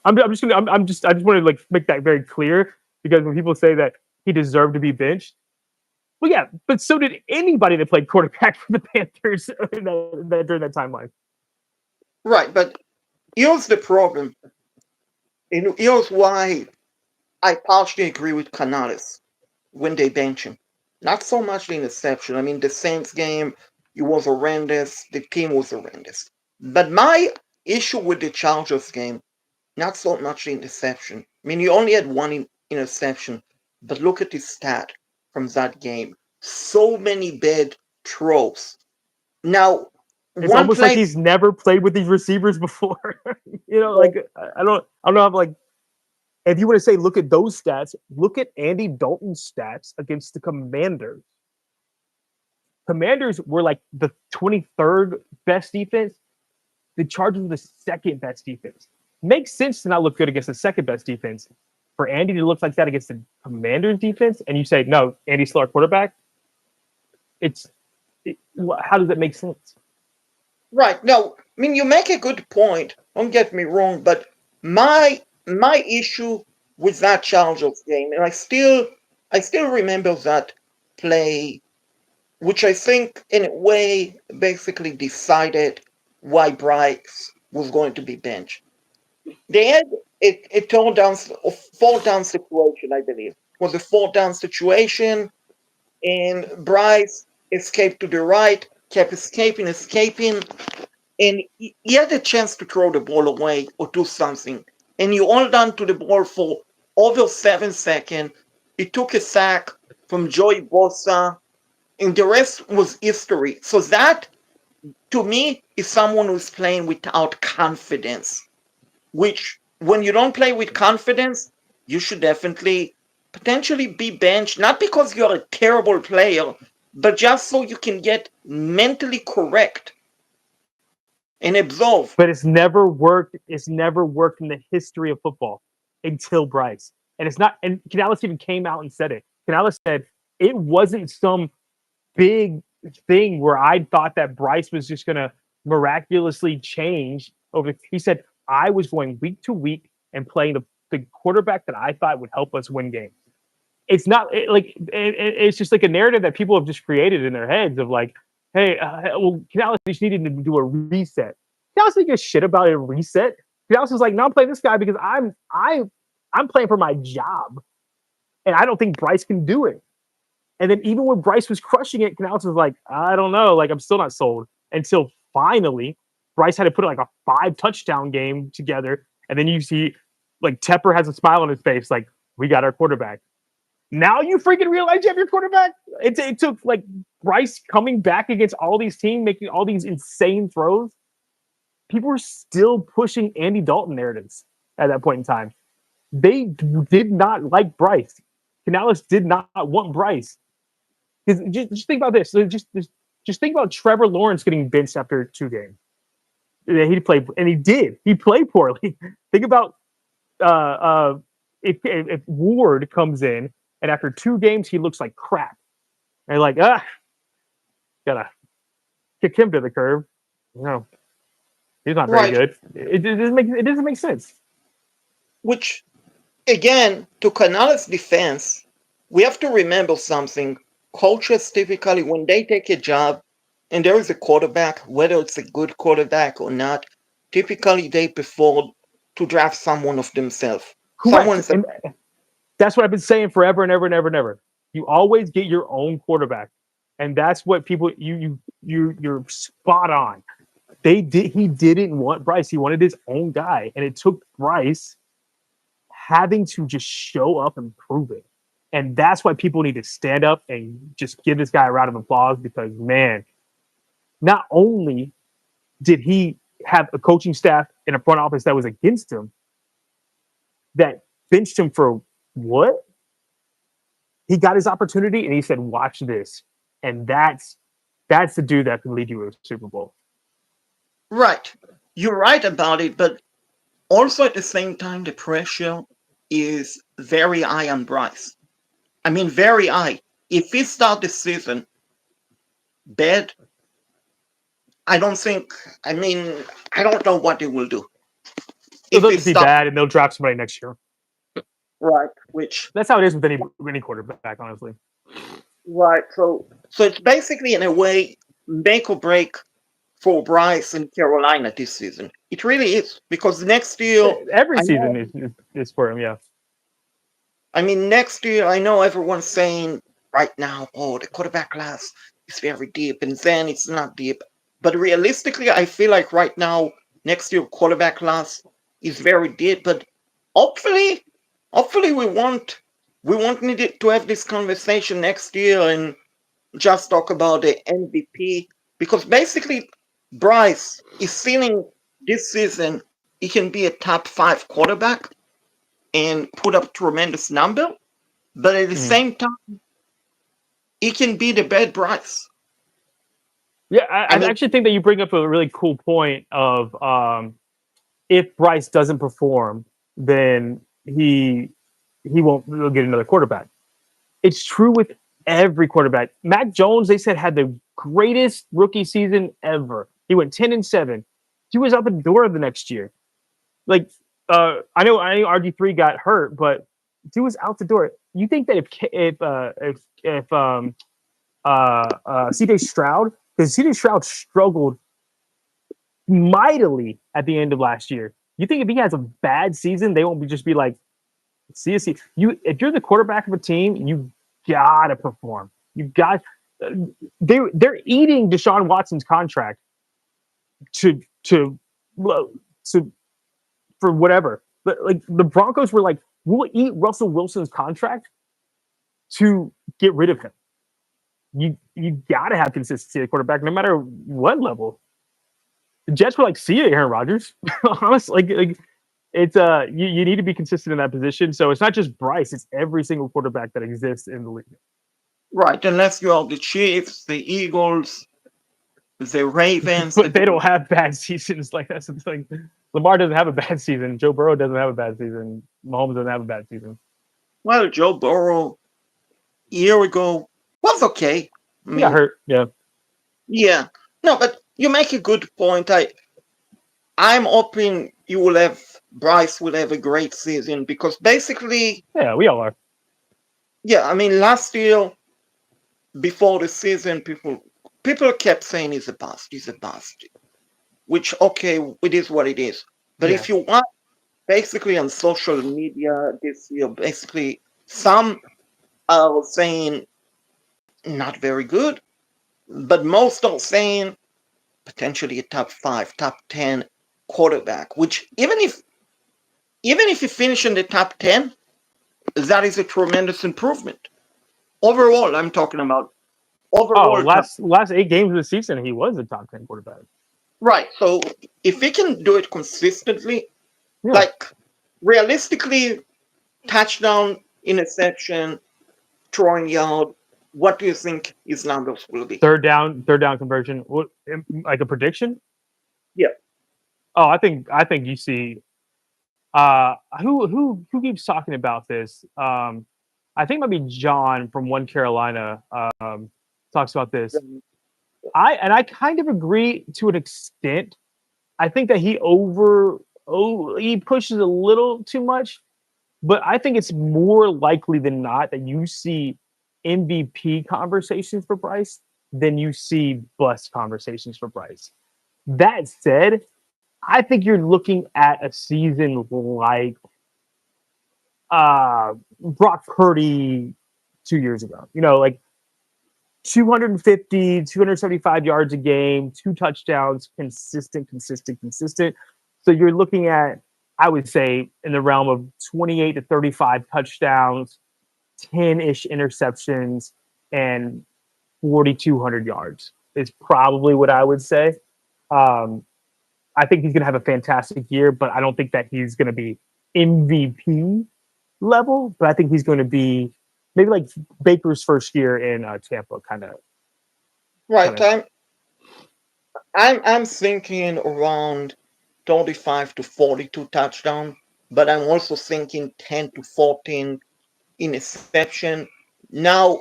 I just want to like make that very clear because when people say that he deserved to be benched, well, yeah, but so did anybody that played quarterback for the Panthers during that timeline. Right. But here's the problem. And here's why I partially agree with Canales when they bench him. Not so much the interception. I mean, the Saints game, it was horrendous. The team was horrendous. But my issue with the Chargers game, not so much the interception. I mean, you only had one interception, but look at the stat from that game. So many bad throws. Now, It's one almost like play, he's never played with these receivers before. Like I don't know. Like if you want to say look at those stats, look at Andy Dalton's stats against the Commanders. Commanders were like the 23rd best defense. The Chargers were the second best defense. Makes sense to not look good against the second best defense. For Andy to look like that against the Commanders defense, and you say no, Andy's still our quarterback. How does that make sense? right. Now, I mean, you make a good point. Don't get me wrong, but my issue with that Chargers game, and I still remember that play, which I think in a way basically decided why Bryce was going to be benched. They had a turn down, a fourth down situation, I believe. It was a fourth down situation, and Bryce escaped to the right, kept escaping, and he had a chance to throw the ball away or do something. And you hold on to the ball for over 7 seconds. He took a sack from Joey Bosa, and the rest was history. So that, to me, is someone who's playing without confidence, which when you don't play with confidence, you should definitely potentially be benched, not because you're a terrible player, but just so you can get mentally correct and absorb. But it's never worked. It's never worked in the history of football until Bryce. And it's not. And Canales even came out and said it. Canales said it wasn't some big thing where I thought that Bryce was just going to miraculously change over. He said I was going week to week and playing the quarterback that I thought would help us win games. It's not it's just like a narrative that people have just created in their heads of like, hey, well, Canales just needed to do a reset. Canales didn't give a shit about a reset. Canales was like, no, I'm playing this guy because I'm playing for my job, and I don't think Bryce can do it. And then even when Bryce was crushing it, Canales was like, I don't know, like I'm still not sold. Until finally, Bryce had to put like a 5 touchdown game together, and then you see like Tepper has a smile on his face, like we got our quarterback. Now you freaking realize you have your quarterback. It took like Bryce coming back against all these teams, making all these insane throws. People were still pushing Andy Dalton narratives at that point in time. They did not like Bryce. Canales did not want Bryce. Because just think about this. So just think about Trevor Lawrence getting benched after 2 games. He played, and he did. He played poorly. Think about uh, uh, if Ward comes in and after 2 games he looks like crap, and like gotta kick him to the curb. No, he's not very Right. good. It doesn't make sense. Which, again, to Canales' defense, we have to remember something. Coaches typically, when they take a job and there is a quarterback, whether it's a good quarterback or not, typically they prefer to draft someone of themselves. Someone Correct, is a and that's what I've been saying forever and ever and ever and ever. You always get your own quarterback, and that's what people you're spot on. He didn't want Bryce. He wanted his own guy, and it took Bryce having to just show up and prove it. And that's why people need to stand up and just give this guy a round of applause because man, not only did he have a coaching staff and a front office that was against him, that benched him for what? He got his opportunity and he said, "Watch this," and that's the dude that can lead you to a Super Bowl. right. You're right about it, but also at the same time, the pressure is very high on Bryce. I mean, very high. If he start the season bad, I don't think. I mean, I don't know what they will do So if he they'll just be start bad and they'll draft somebody next year. right. Which That's how it is with any quarterback, honestly. right. So it's basically in a way make or break for Bryce and Carolina this season. It really is because next year, Every I season know. is for him, yeah. I mean, next year, I know everyone's saying right now, oh, the quarterback class is very deep, and then it's not deep. But realistically, I feel like right now, next year quarterback class is very deep. But hopefully, hopefully we won't need it to have this conversation next year and just talk about the MVP because basically Bryce is feeling this season he can be a top 5 quarterback and put up tremendous number, but at the Mhm. same time, he can be the bad Bryce. Yeah, I I mean, actually think that you bring up a really cool point of if Bryce doesn't perform, then he won't he'll get another quarterback. It's true with every quarterback. Mac Jones, they said, had the greatest rookie season ever. He went 10-7. He was out the door the next year. Like, I know RG3 got hurt, but he was out the door. You think that if CJ Stroud, because CJ Stroud struggled mightily at the end of last year. You think if he has a bad season, they won't just be like, see, you. If you're the quarterback of a team, you gotta perform. You got. They're eating Deshaun Watson's contract to to for whatever. But like the Broncos were like, we'll eat Russell Wilson's contract to get rid of him. you gotta have consistency at quarterback no matter what level. The Jets were like, see you, Aaron Rodgers. Honestly, like it's you need to be consistent in that position. So it's not just Bryce, it's every single quarterback that exists in the league. Right, unless you are the Chiefs, the Eagles, the Ravens, the But they don't have bad seasons. Like that's the thing. Lamar doesn't have a bad season. Joe Burrow doesn't have a bad season. Mahomes doesn't have a bad season. well, Joe Burrow a year ago was okay. I He got mean, hurt. Yeah. yeah. No, but you make a good point. I'm hoping you will have Bryce will have a great season because basically, Yeah, we all are. yeah, I mean last year before the season people kept saying he's a bust. Which okay, it is what it is. But Yeah. if you want basically on social media this year, basically some are saying not very good, but most are saying potentially a top five, top 10 quarterback, which even if you finish in the top 10, that is a tremendous improvement. Overall, I'm talking about Oh, overall top. last 8 games of the season, he was a top 10 quarterback. Right. So if we can do it consistently, Yeah. like realistically, touchdown, interception, throwing yard, what do you think his numbers will be? Third down conversion. What, like a prediction? Yeah. Oh, I think you see. Who keeps talking about this? I think maybe John from One Carolina talks about this. I kind of agree to an extent. I think that he pushes a little too much, but I think it's more likely than not that you see MVP conversations for Bryce than you see bust conversations for Bryce. That said, I think you're looking at a season like Brock Purdy 2 years ago. Like 250, 275 yards a game, 2 touchdowns, consistent. So you're looking at, I would say, in the realm of 28 to 35 touchdowns, 10-ish interceptions, and 4,200 yards is probably what I would say. Um, I think he's going to have a fantastic year, but I don't think that he's going to be MVP level. But I think he's going to be maybe like Baker's first year in Tampa, kind Right. of. I'm thinking around 35 to 42 touchdown, but I'm also thinking 10 to 14 interception. Now,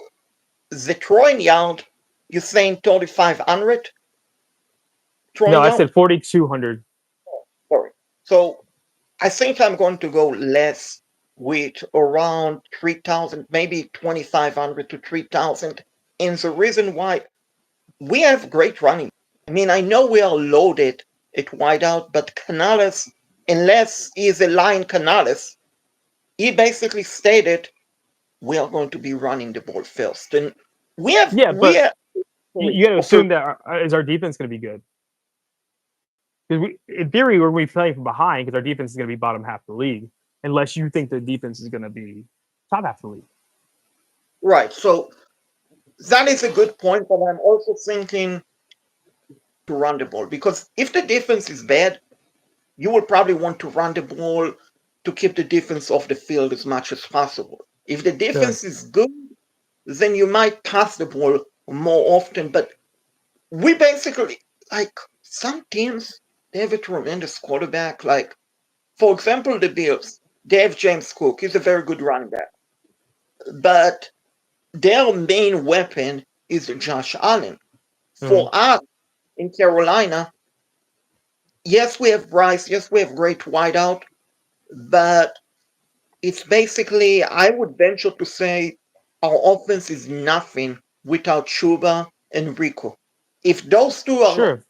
the throwing yard, you're saying 3,500 No, throwing I yard? said 4,200. Sorry. So I think I'm going to go less with around 3,000, maybe 2,500 to 3,000. And the reason why we have great running. I mean, I know we are loaded at wideout, but Canales, unless he's a line Canales, he basically stated we are going to be running the ball first. And we have, Yeah, we but are, you got to okay, assume that is our defense going to be good? Because in theory, we're going to be playing from behind because our defense is going to be bottom half of the league, unless you think the defense is going to be top half of the league. right. So that is a good point, but I'm also thinking to run the ball because if the defense is bad, you will probably want to run the ball to keep the defense off the field as much as possible. If the Sure. defense is good, then you might pass the ball more often. But we basically, like some teams, they have a tremendous quarterback. Like, for example, the Bills, they have James Cook. He's a very good running back. But their main weapon is Josh Allen. Mm. For us in Carolina, yes, we have Bryce. Yes, we have great wideout. But it's basically, I would venture to say, our offense is nothing without Chuba and Rico. If those two are not, Sure.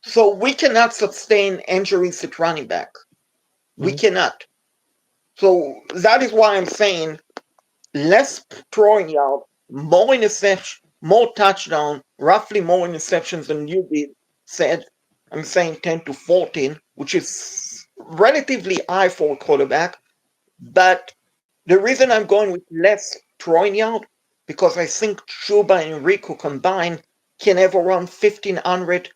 so we cannot sustain injuries at running back. We Mm. cannot. So that is why I'm saying less throwing yard, more interception, more touchdown, roughly more interceptions than you did said. I'm saying 10 to 14, which is relatively high for a quarterback. But the reason I'm going with less throwing yard because I think Chuba and Rico combined can have around 1,500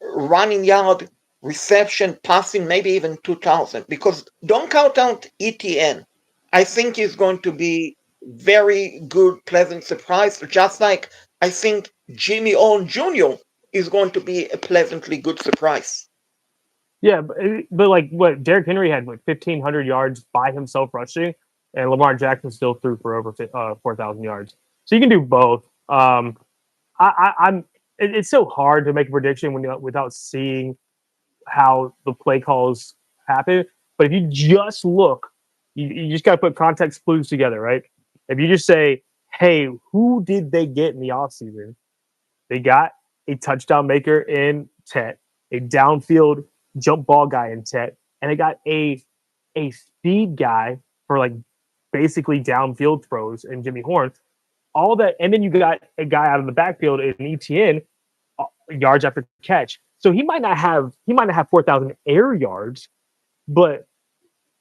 running yard, reception, passing, maybe even 2,000. Because don't count out ETN. I think he's going to be very good, pleasant surprise. Just like I think Jimmy Orr Jr. is going to be a pleasantly good surprise. Yeah, but like what Derrick Henry had like 1,500 yards by himself rushing, and Lamar Jackson still threw for over 4,000 yards. So you can do both. I'm. It's so hard to make a prediction when without seeing how the play calls happen. But if you just look, you just got to put context clues together, right? If you just say, "Hey, who did they get in the offseason?" They got a touchdown maker in Tet, a downfield jump ball guy in Tet, and they got a speed guy for like basically downfield throws in Jimmy Horn. All that, and then you got a guy out of the backfield in ETN yards after catch. So he might not have 4,000 air yards, but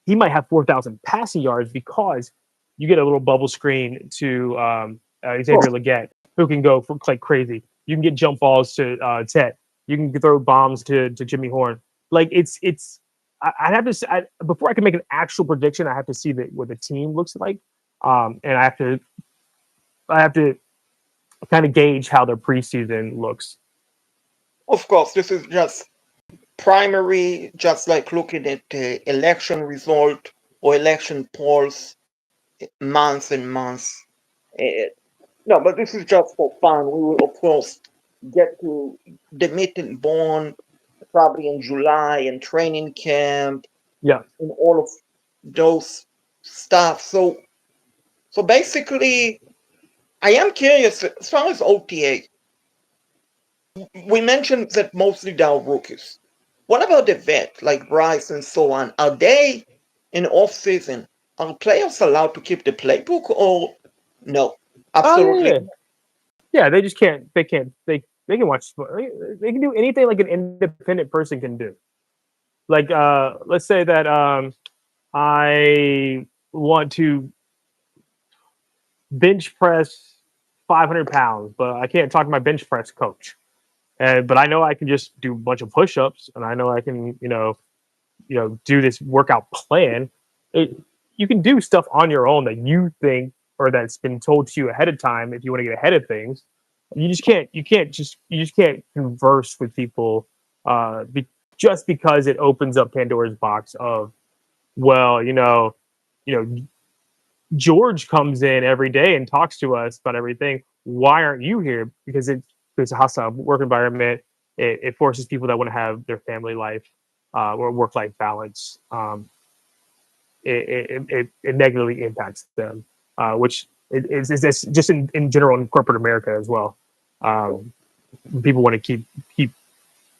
he might have 4,000 passing yards because you get a little bubble screen to Oh, Xavier Leggett, who can go for like crazy. You can get jump balls to Tet. You can throw bombs to Jimmy Horn. Like it's. I'd have to before I can make an actual prediction. I have to see what the team looks like, and I have to kind of gauge how their preseason looks. of course, this is just primary, just like looking at the election result or election polls months and months. Eh, no, but this is just for fun. We will, of course, get to the meet and bond probably in July and training camp Yeah. and all of those stuff. So basically, I am curious as far as OTA. We mentioned that mostly they are rookies. What about the vet, like Bryce and so on? Are they in off season? Are players allowed to keep the playbook or no? Oh yeah, Absolutely. yeah. Yeah, they just can't. They can't. They can watch. They can do anything like an independent person can do. Like, let's say that I want to bench press 500 pounds, but I can't talk to my bench press coach. And but I know I can just do a bunch of push-ups, and I know I can, do this workout plan. It, you can do stuff on your own that you think or that's been told to you ahead of time if you want to get ahead of things. You just can't converse with people just because it opens up Pandora's box of, well, George comes in every day and talks to us about everything. Why aren't you here? Because it's a hostile work environment. It forces people that want to have their family life or work life balance. It negatively impacts them, which is just in general in corporate America as well. Um, People want to keep.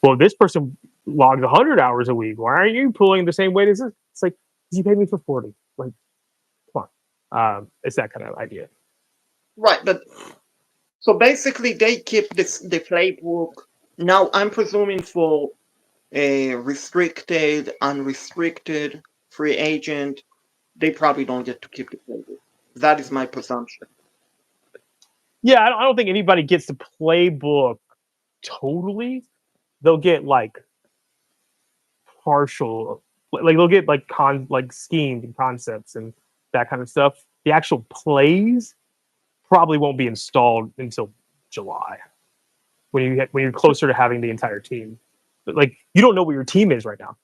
Well, this person logs 100 hours a week. Why aren't you pulling the same weight as this? It's like, you paid me for 40. Like, come on. It's that kind of idea. Right, but so basically they keep the playbook. Now I'm presuming for a restricted, unrestricted, free agent, they probably don't get to keep the playbook. That is my presumption. Yeah, I don't think anybody gets the playbook totally. They'll get like partial, like they'll get like like schemes and concepts and that kind of stuff. The actual plays probably won't be installed until July when you're closer to having the entire team. But like, you don't know what your team is right now.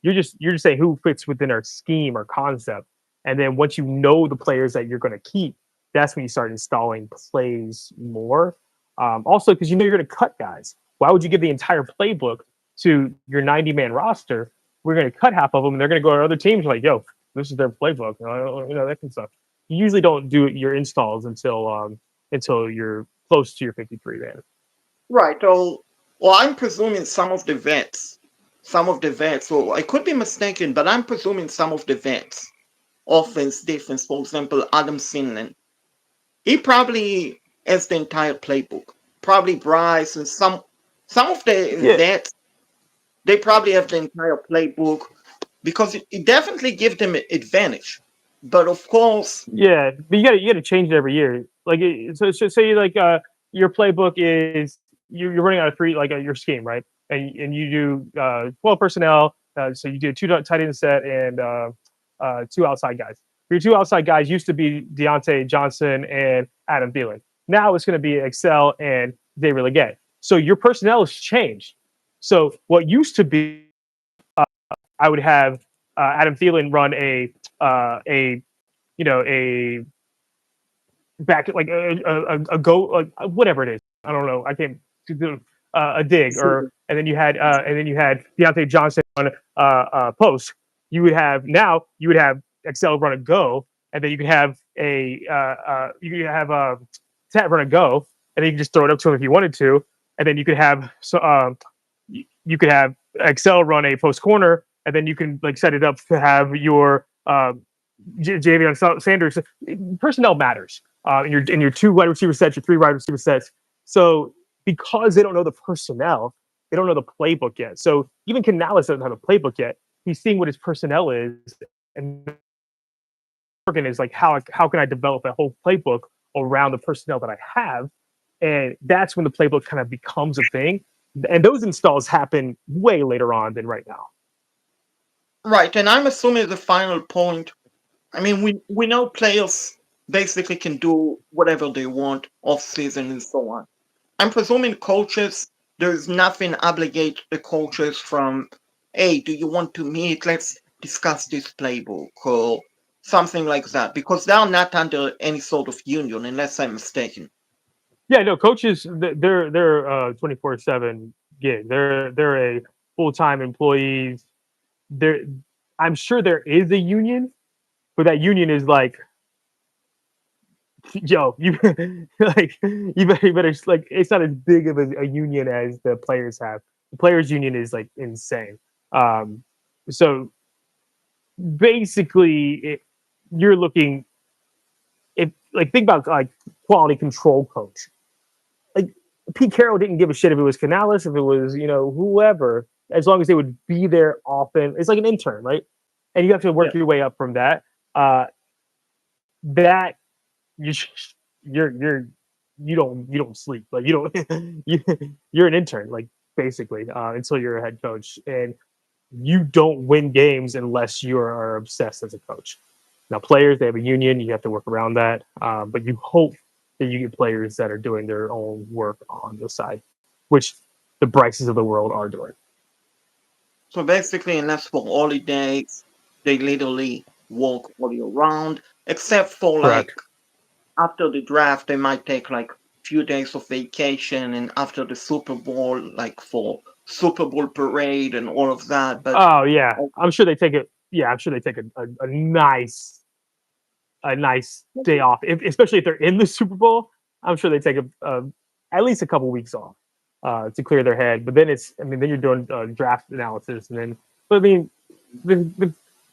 You're just saying who fits within our scheme or concept, and then once you know the players that you're going to keep, that's when you start installing plays more. Also, because you know you're going to cut guys. Why would you give the entire playbook to your 90-man roster? We're going to cut half of them, and they're going to go to other teams like, yo, this is their playbook. That kind of stuff. You usually don't do your installs until you're close to your 53 man. Right. Well, I'm presuming some of the vets, well, I could be mistaken, but I'm presuming some of the vets, offense, defense, for example, Adam Finland, he probably has the entire playbook. Probably Bryce and some of the Yeah, vets, they probably have the entire playbook because it definitely gives them an advantage. But of course, yeah, but you got to change it every year. So say like your playbook is you're running out of three like your scheme, right? And you do 12 personnel. So you do two tight end set and two outside guys. Your two outside guys used to be Deontay Johnson and Adam Thielen. Now it's going to be Excel and David Legay. So your personnel has changed. So what used to be, I would have Adam Thielen run a a back like a go like whatever it is. I don't know. I can't do a dig or and then you had Deontay Johnson on post. You would have Excel run a go, and then you could have you could have Tat run a go, and then you can just throw it up to him if you wanted to, and then you could have you could have Excel run a post corner, and then you can like set it up to have your Javion Sanders. Personnel matters in your two wide receiver sets, your three wide receiver sets. So because they don't know the personnel, they don't know the playbook yet. So even Canales doesn't have a playbook yet. He's seeing what his personnel is, and Oregon is like how can I develop a whole playbook around the personnel that I have, and that's when the playbook kind of becomes a thing. And those installs happen way later on than right now. Right, and I'm assuming the final point. I mean, we know players basically can do whatever they want off season and so on. I'm presuming coaches, there's nothing obligate the coaches from, hey, do you want to meet? Let's discuss this playbook or something like that, because they're not under any sort of union, unless I'm mistaken. Yeah, no, coaches they're 24/7 gig. They're a full time employees. There, I'm sure there is a union, but that union is like, yo, you like you better like it's not as big of a union as the players have. The players union is like insane. Um, so basically, you're looking if like think about like quality control coach like Pete Carroll didn't give a shit if it was Canales, if it was whoever, as long as they would be there often. It's like an intern, right? And you have to Yeah. work your way up from that. That you you're you don't sleep like you don't you're an intern like basically until you're a head coach and you don't win games unless you are obsessed as a coach. Now, players, they have a union. You have to work around that. But you hope that you get players that are doing their own work on the side, which the Bryces of the world are doing. So basically, unless for holidays, they literally walk all year round, except for like Correct. after the draft, they might take like few days of vacation, and after the Super Bowl, like for Super Bowl parade and all of that. But Oh yeah, uh, I'm sure they take it. Yeah, I'm sure they take a nice day off, especially if they're in the Super Bowl. I'm sure they take at least a couple weeks off to clear their head. But then I mean, then you're doing draft analysis, and then, but I mean,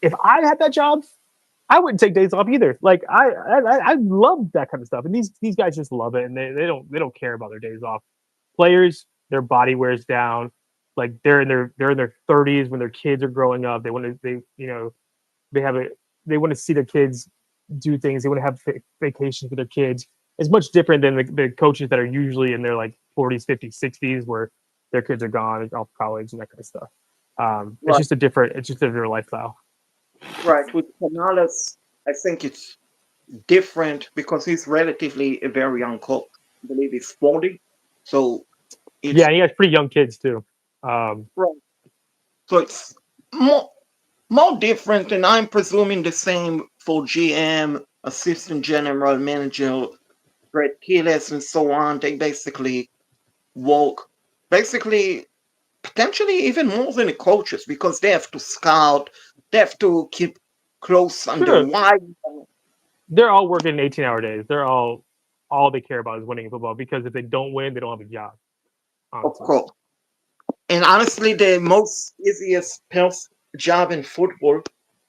if I had that job, I wouldn't take days off either. Like I love that kind of stuff, and these guys just love it, and they don't care about their days off. Players, their body wears down. Like they're in their 30s when their kids are growing up. They want to they have a they want to see their kids do things. They want to have vacations with their kids. It's much different than the coaches that are usually in their like 40s, 50s, 60s, where their kids are gone, off college, and that kind of stuff. right, It's just a different lifestyle. right. With Canales, I think it's different because he's relatively a very young coach. I believe he's 40, so Yeah, it's and he has pretty young kids too. Um, right. So it's more more different, and I'm presuming the same for GM, assistant general manager, Brett Keeles, and so on. They basically work, basically potentially even more than the coaches because they have to scout, they have to keep close on the sure, wire. they're all working 18-hour days. They're all they care about is winning football because if they don't win, they don't have a job. Of Honestly, course. And honestly, the most easiest job in football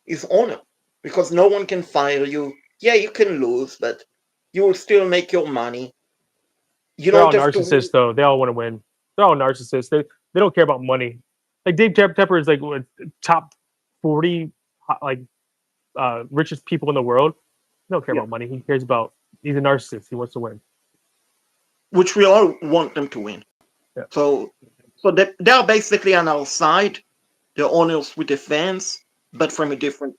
is owner because no one can fire you. Yeah, you can lose, but you will still make your money. You they're don't all have to win. narcissists though. They all want to win. They're all narcissists. They don't care about money. Like Dave Tepper is like what, top 40 like richest people in the world. He don't care Yeah, about money. He cares about He's a narcissist. He wants to win. which we all want them to win. Yeah. So, they're basically on our side. They're honest with the fans, but from a different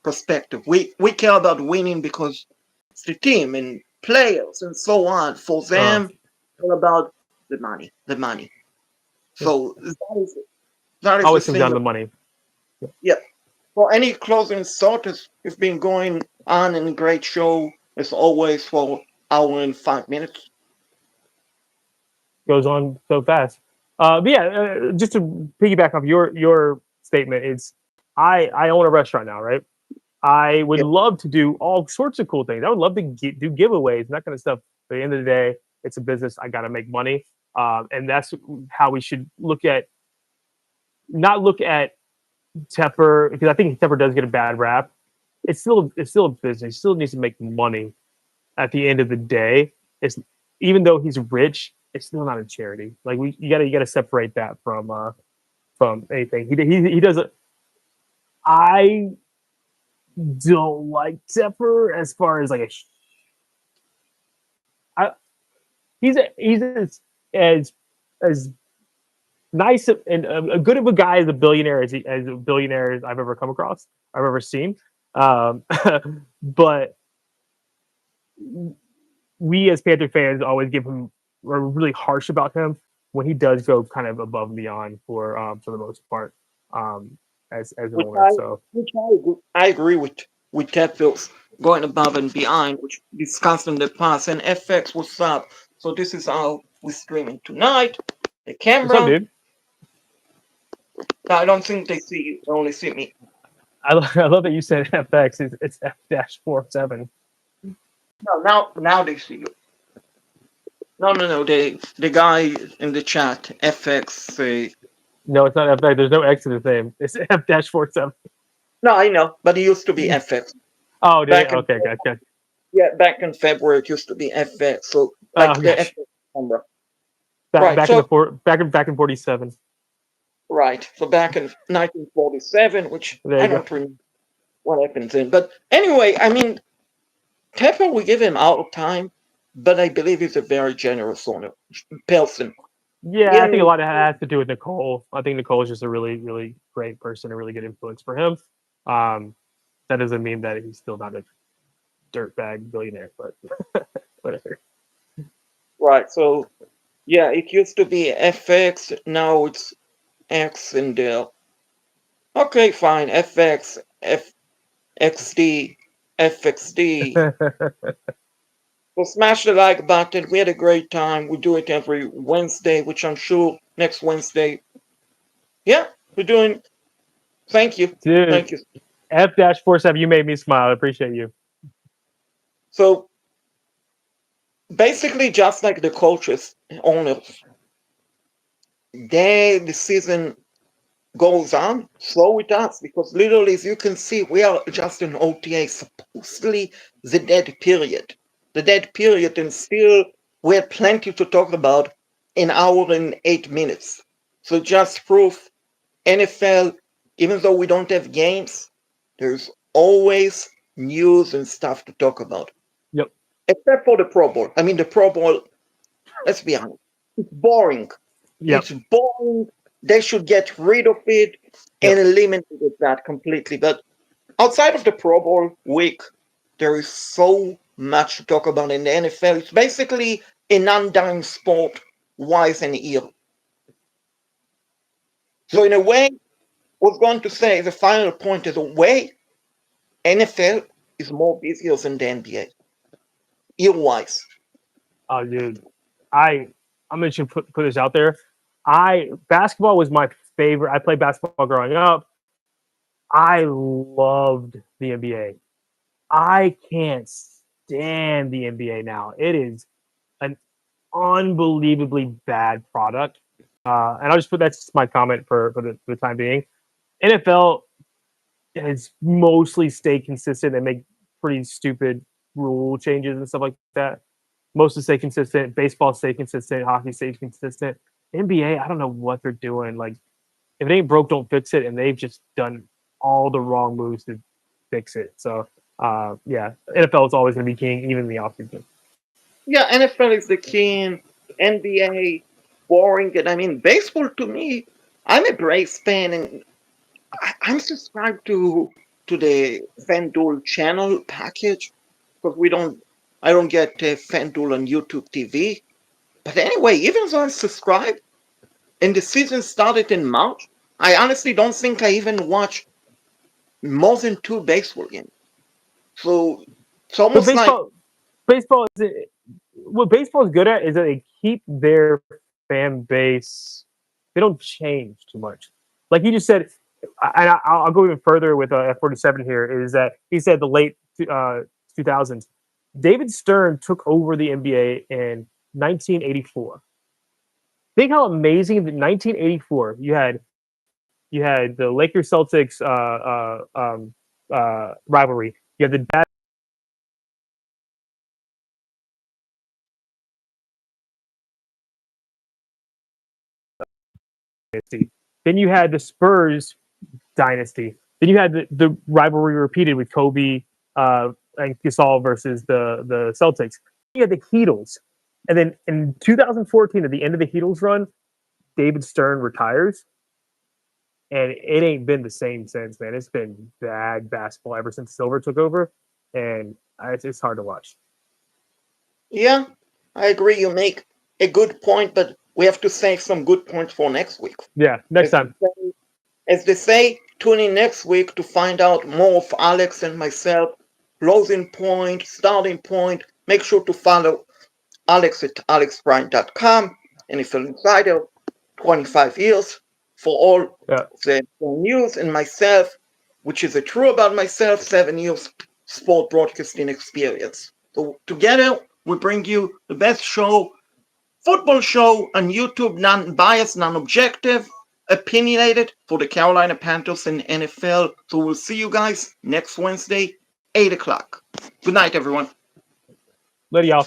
perspective. We care about winning because it's the team and players and so on. For Uh, them, it's all about the money, the money. yeah. So that is the Always comes thing. down to money. Yeah. For any closing thought, it's been going on in a great show as always for hour and 5 minutes. Goes on so fast. But yeah, just to piggyback off your statement, it's I own a restaurant now, right? I would Yeah. love to do all sorts of cool things. I would love to do giveaways and that kind of stuff. But at the end of the day, it's a business. I got to make money, and that's how we should look at not look at Tepper because I think Tepper does get a bad rap. It's still a business. He still needs to make money at the end of the day. It's even though he's rich, it's still not a charity. Like you gotta separate that from anything. He doesn't. I don't like Tepper as far as like I, he's as nice and a good of a guy as a billionaire as a billionaire as I've ever come across, I've ever seen. Um, but we as Panther fans always give him are really harsh about him when he does go kind of above and beyond for the most part um, as an which owner. I So I agree with Ted Phillips going above and beyond, which we discussed in the past. And FX, what's up? So this is how we're streaming tonight. The what's up, camera. dude? I don't think they see you; they only see me. I love that you said FX. It's F-47. No, now they see you. No, no, no. The guy in the chat, FX. No, it's not FX. There's no X in his name. It's F-47. No, I know, but it used to be FX Oh, did it? back in Okay, gotcha. yeah, back in February. It used to be FX. So Oh, like the gosh. FX camera. Back Right. back in the So four back in 47. right. So back in 1947, which There I you go. don't remember what happens in. But anyway, I mean, Tepper, we give him out of time, but I believe he's a very generous owner, person. Yeah, I think a Again, lot of that has to do with Nicole. I think Nicole is just a really, really great person, a really good influence for him. Um, that doesn't mean that he's still not a dirtbag billionaire, but whatever. right. So yeah, it used to be FX. Now it's X and Dell. Okay, fine. FX, FXD, FXD. So smash the like button. We had a great time. We do it every Wednesday, which I'm sure next Wednesday. Yeah, we're doing. Thank you. Thank Dude, you. F-47, you made me smile. I appreciate you. So basically, just like the coaches, owners, the season goes on, so it does, because literally, as you can see, we are just in OTA, supposedly the dead period. The dead period, and still we had plenty to talk about an hour and 8 minutes. So just proof NFL, even though we don't have games, there's always news and stuff to talk about. Yep. Except for the Pro Bowl. I mean, the Pro Bowl, let's be honest, it's boring. Yep. It's boring. They should get rid of it and Yep. eliminate that completely. But outside of the Pro Bowl week, there is so much to talk about in the NFL. It's basically a non-dying sport, wise and ill. So in a way, I was going to say the final point is a way NFL is more busier than the NBA, ill-wise. Oh, dude. I I'm gonna just put this out there. I basketball was my favorite. I played basketball growing up. I loved the NBA. I can't stand the NBA now. It is an unbelievably bad product. And I'll just put that's just my comment for the time being. NFL has mostly stayed consistent and make pretty stupid rule changes and stuff like that. Mostly stay consistent. Baseball stay consistent. Hockey stays consistent. NBA, I don't know what they're doing. Like if it ain't broke, don't fix it. And they've just done all the wrong moves to fix it. So Yeah, NFL is always going to be king, even in the offseason. Yeah, NFL is the king. NBA boring, and I mean baseball to me. I'm a Braves fan, and I'm subscribed to the FanDuel channel package because we don't. I don't get FanDuel on YouTube TV. But anyway, even though I'm subscribed, and the season started in March, I honestly don't think I even watched more than two baseball games. So it's But almost like baseball is what baseball is good at is that they keep their fan base. They don't change too much. Like you just said, and I'll go even further with F47 here. Is that he said the late 2000s. David Stern took over the NBA in 1984. Think how amazing that 1984 you had the Lakers Celtics rivalry. You had the dynasty. Then you had the Spurs dynasty. Then you had the rivalry repeated with Kobe and Gasol versus the Celtics. You had the Heatles, and then in 2014, at the end of the Heatles run, David Stern retires, and it ain't been the same since. Man, it's been bad basketball ever since Silver took over, and it's hard to watch. yeah, I agree. You make a good point, but we have to save some good points for next week. Yeah, next As they time. say, as they say, tune in next week to find out more of Alex and myself. Closing point, starting point. Make sure to follow Alex at alexbryant.com. And if you're an insider, 25 years for all Yeah, the news, and myself, which is true about myself, 7 years sport broadcasting experience. So together we bring you the best football show on YouTube, non-biased, non-objective, opinionated for the Carolina Panthers and NFL. So we'll see you guys next Wednesday, 8 o'clock. Good night, everyone. later, y'all.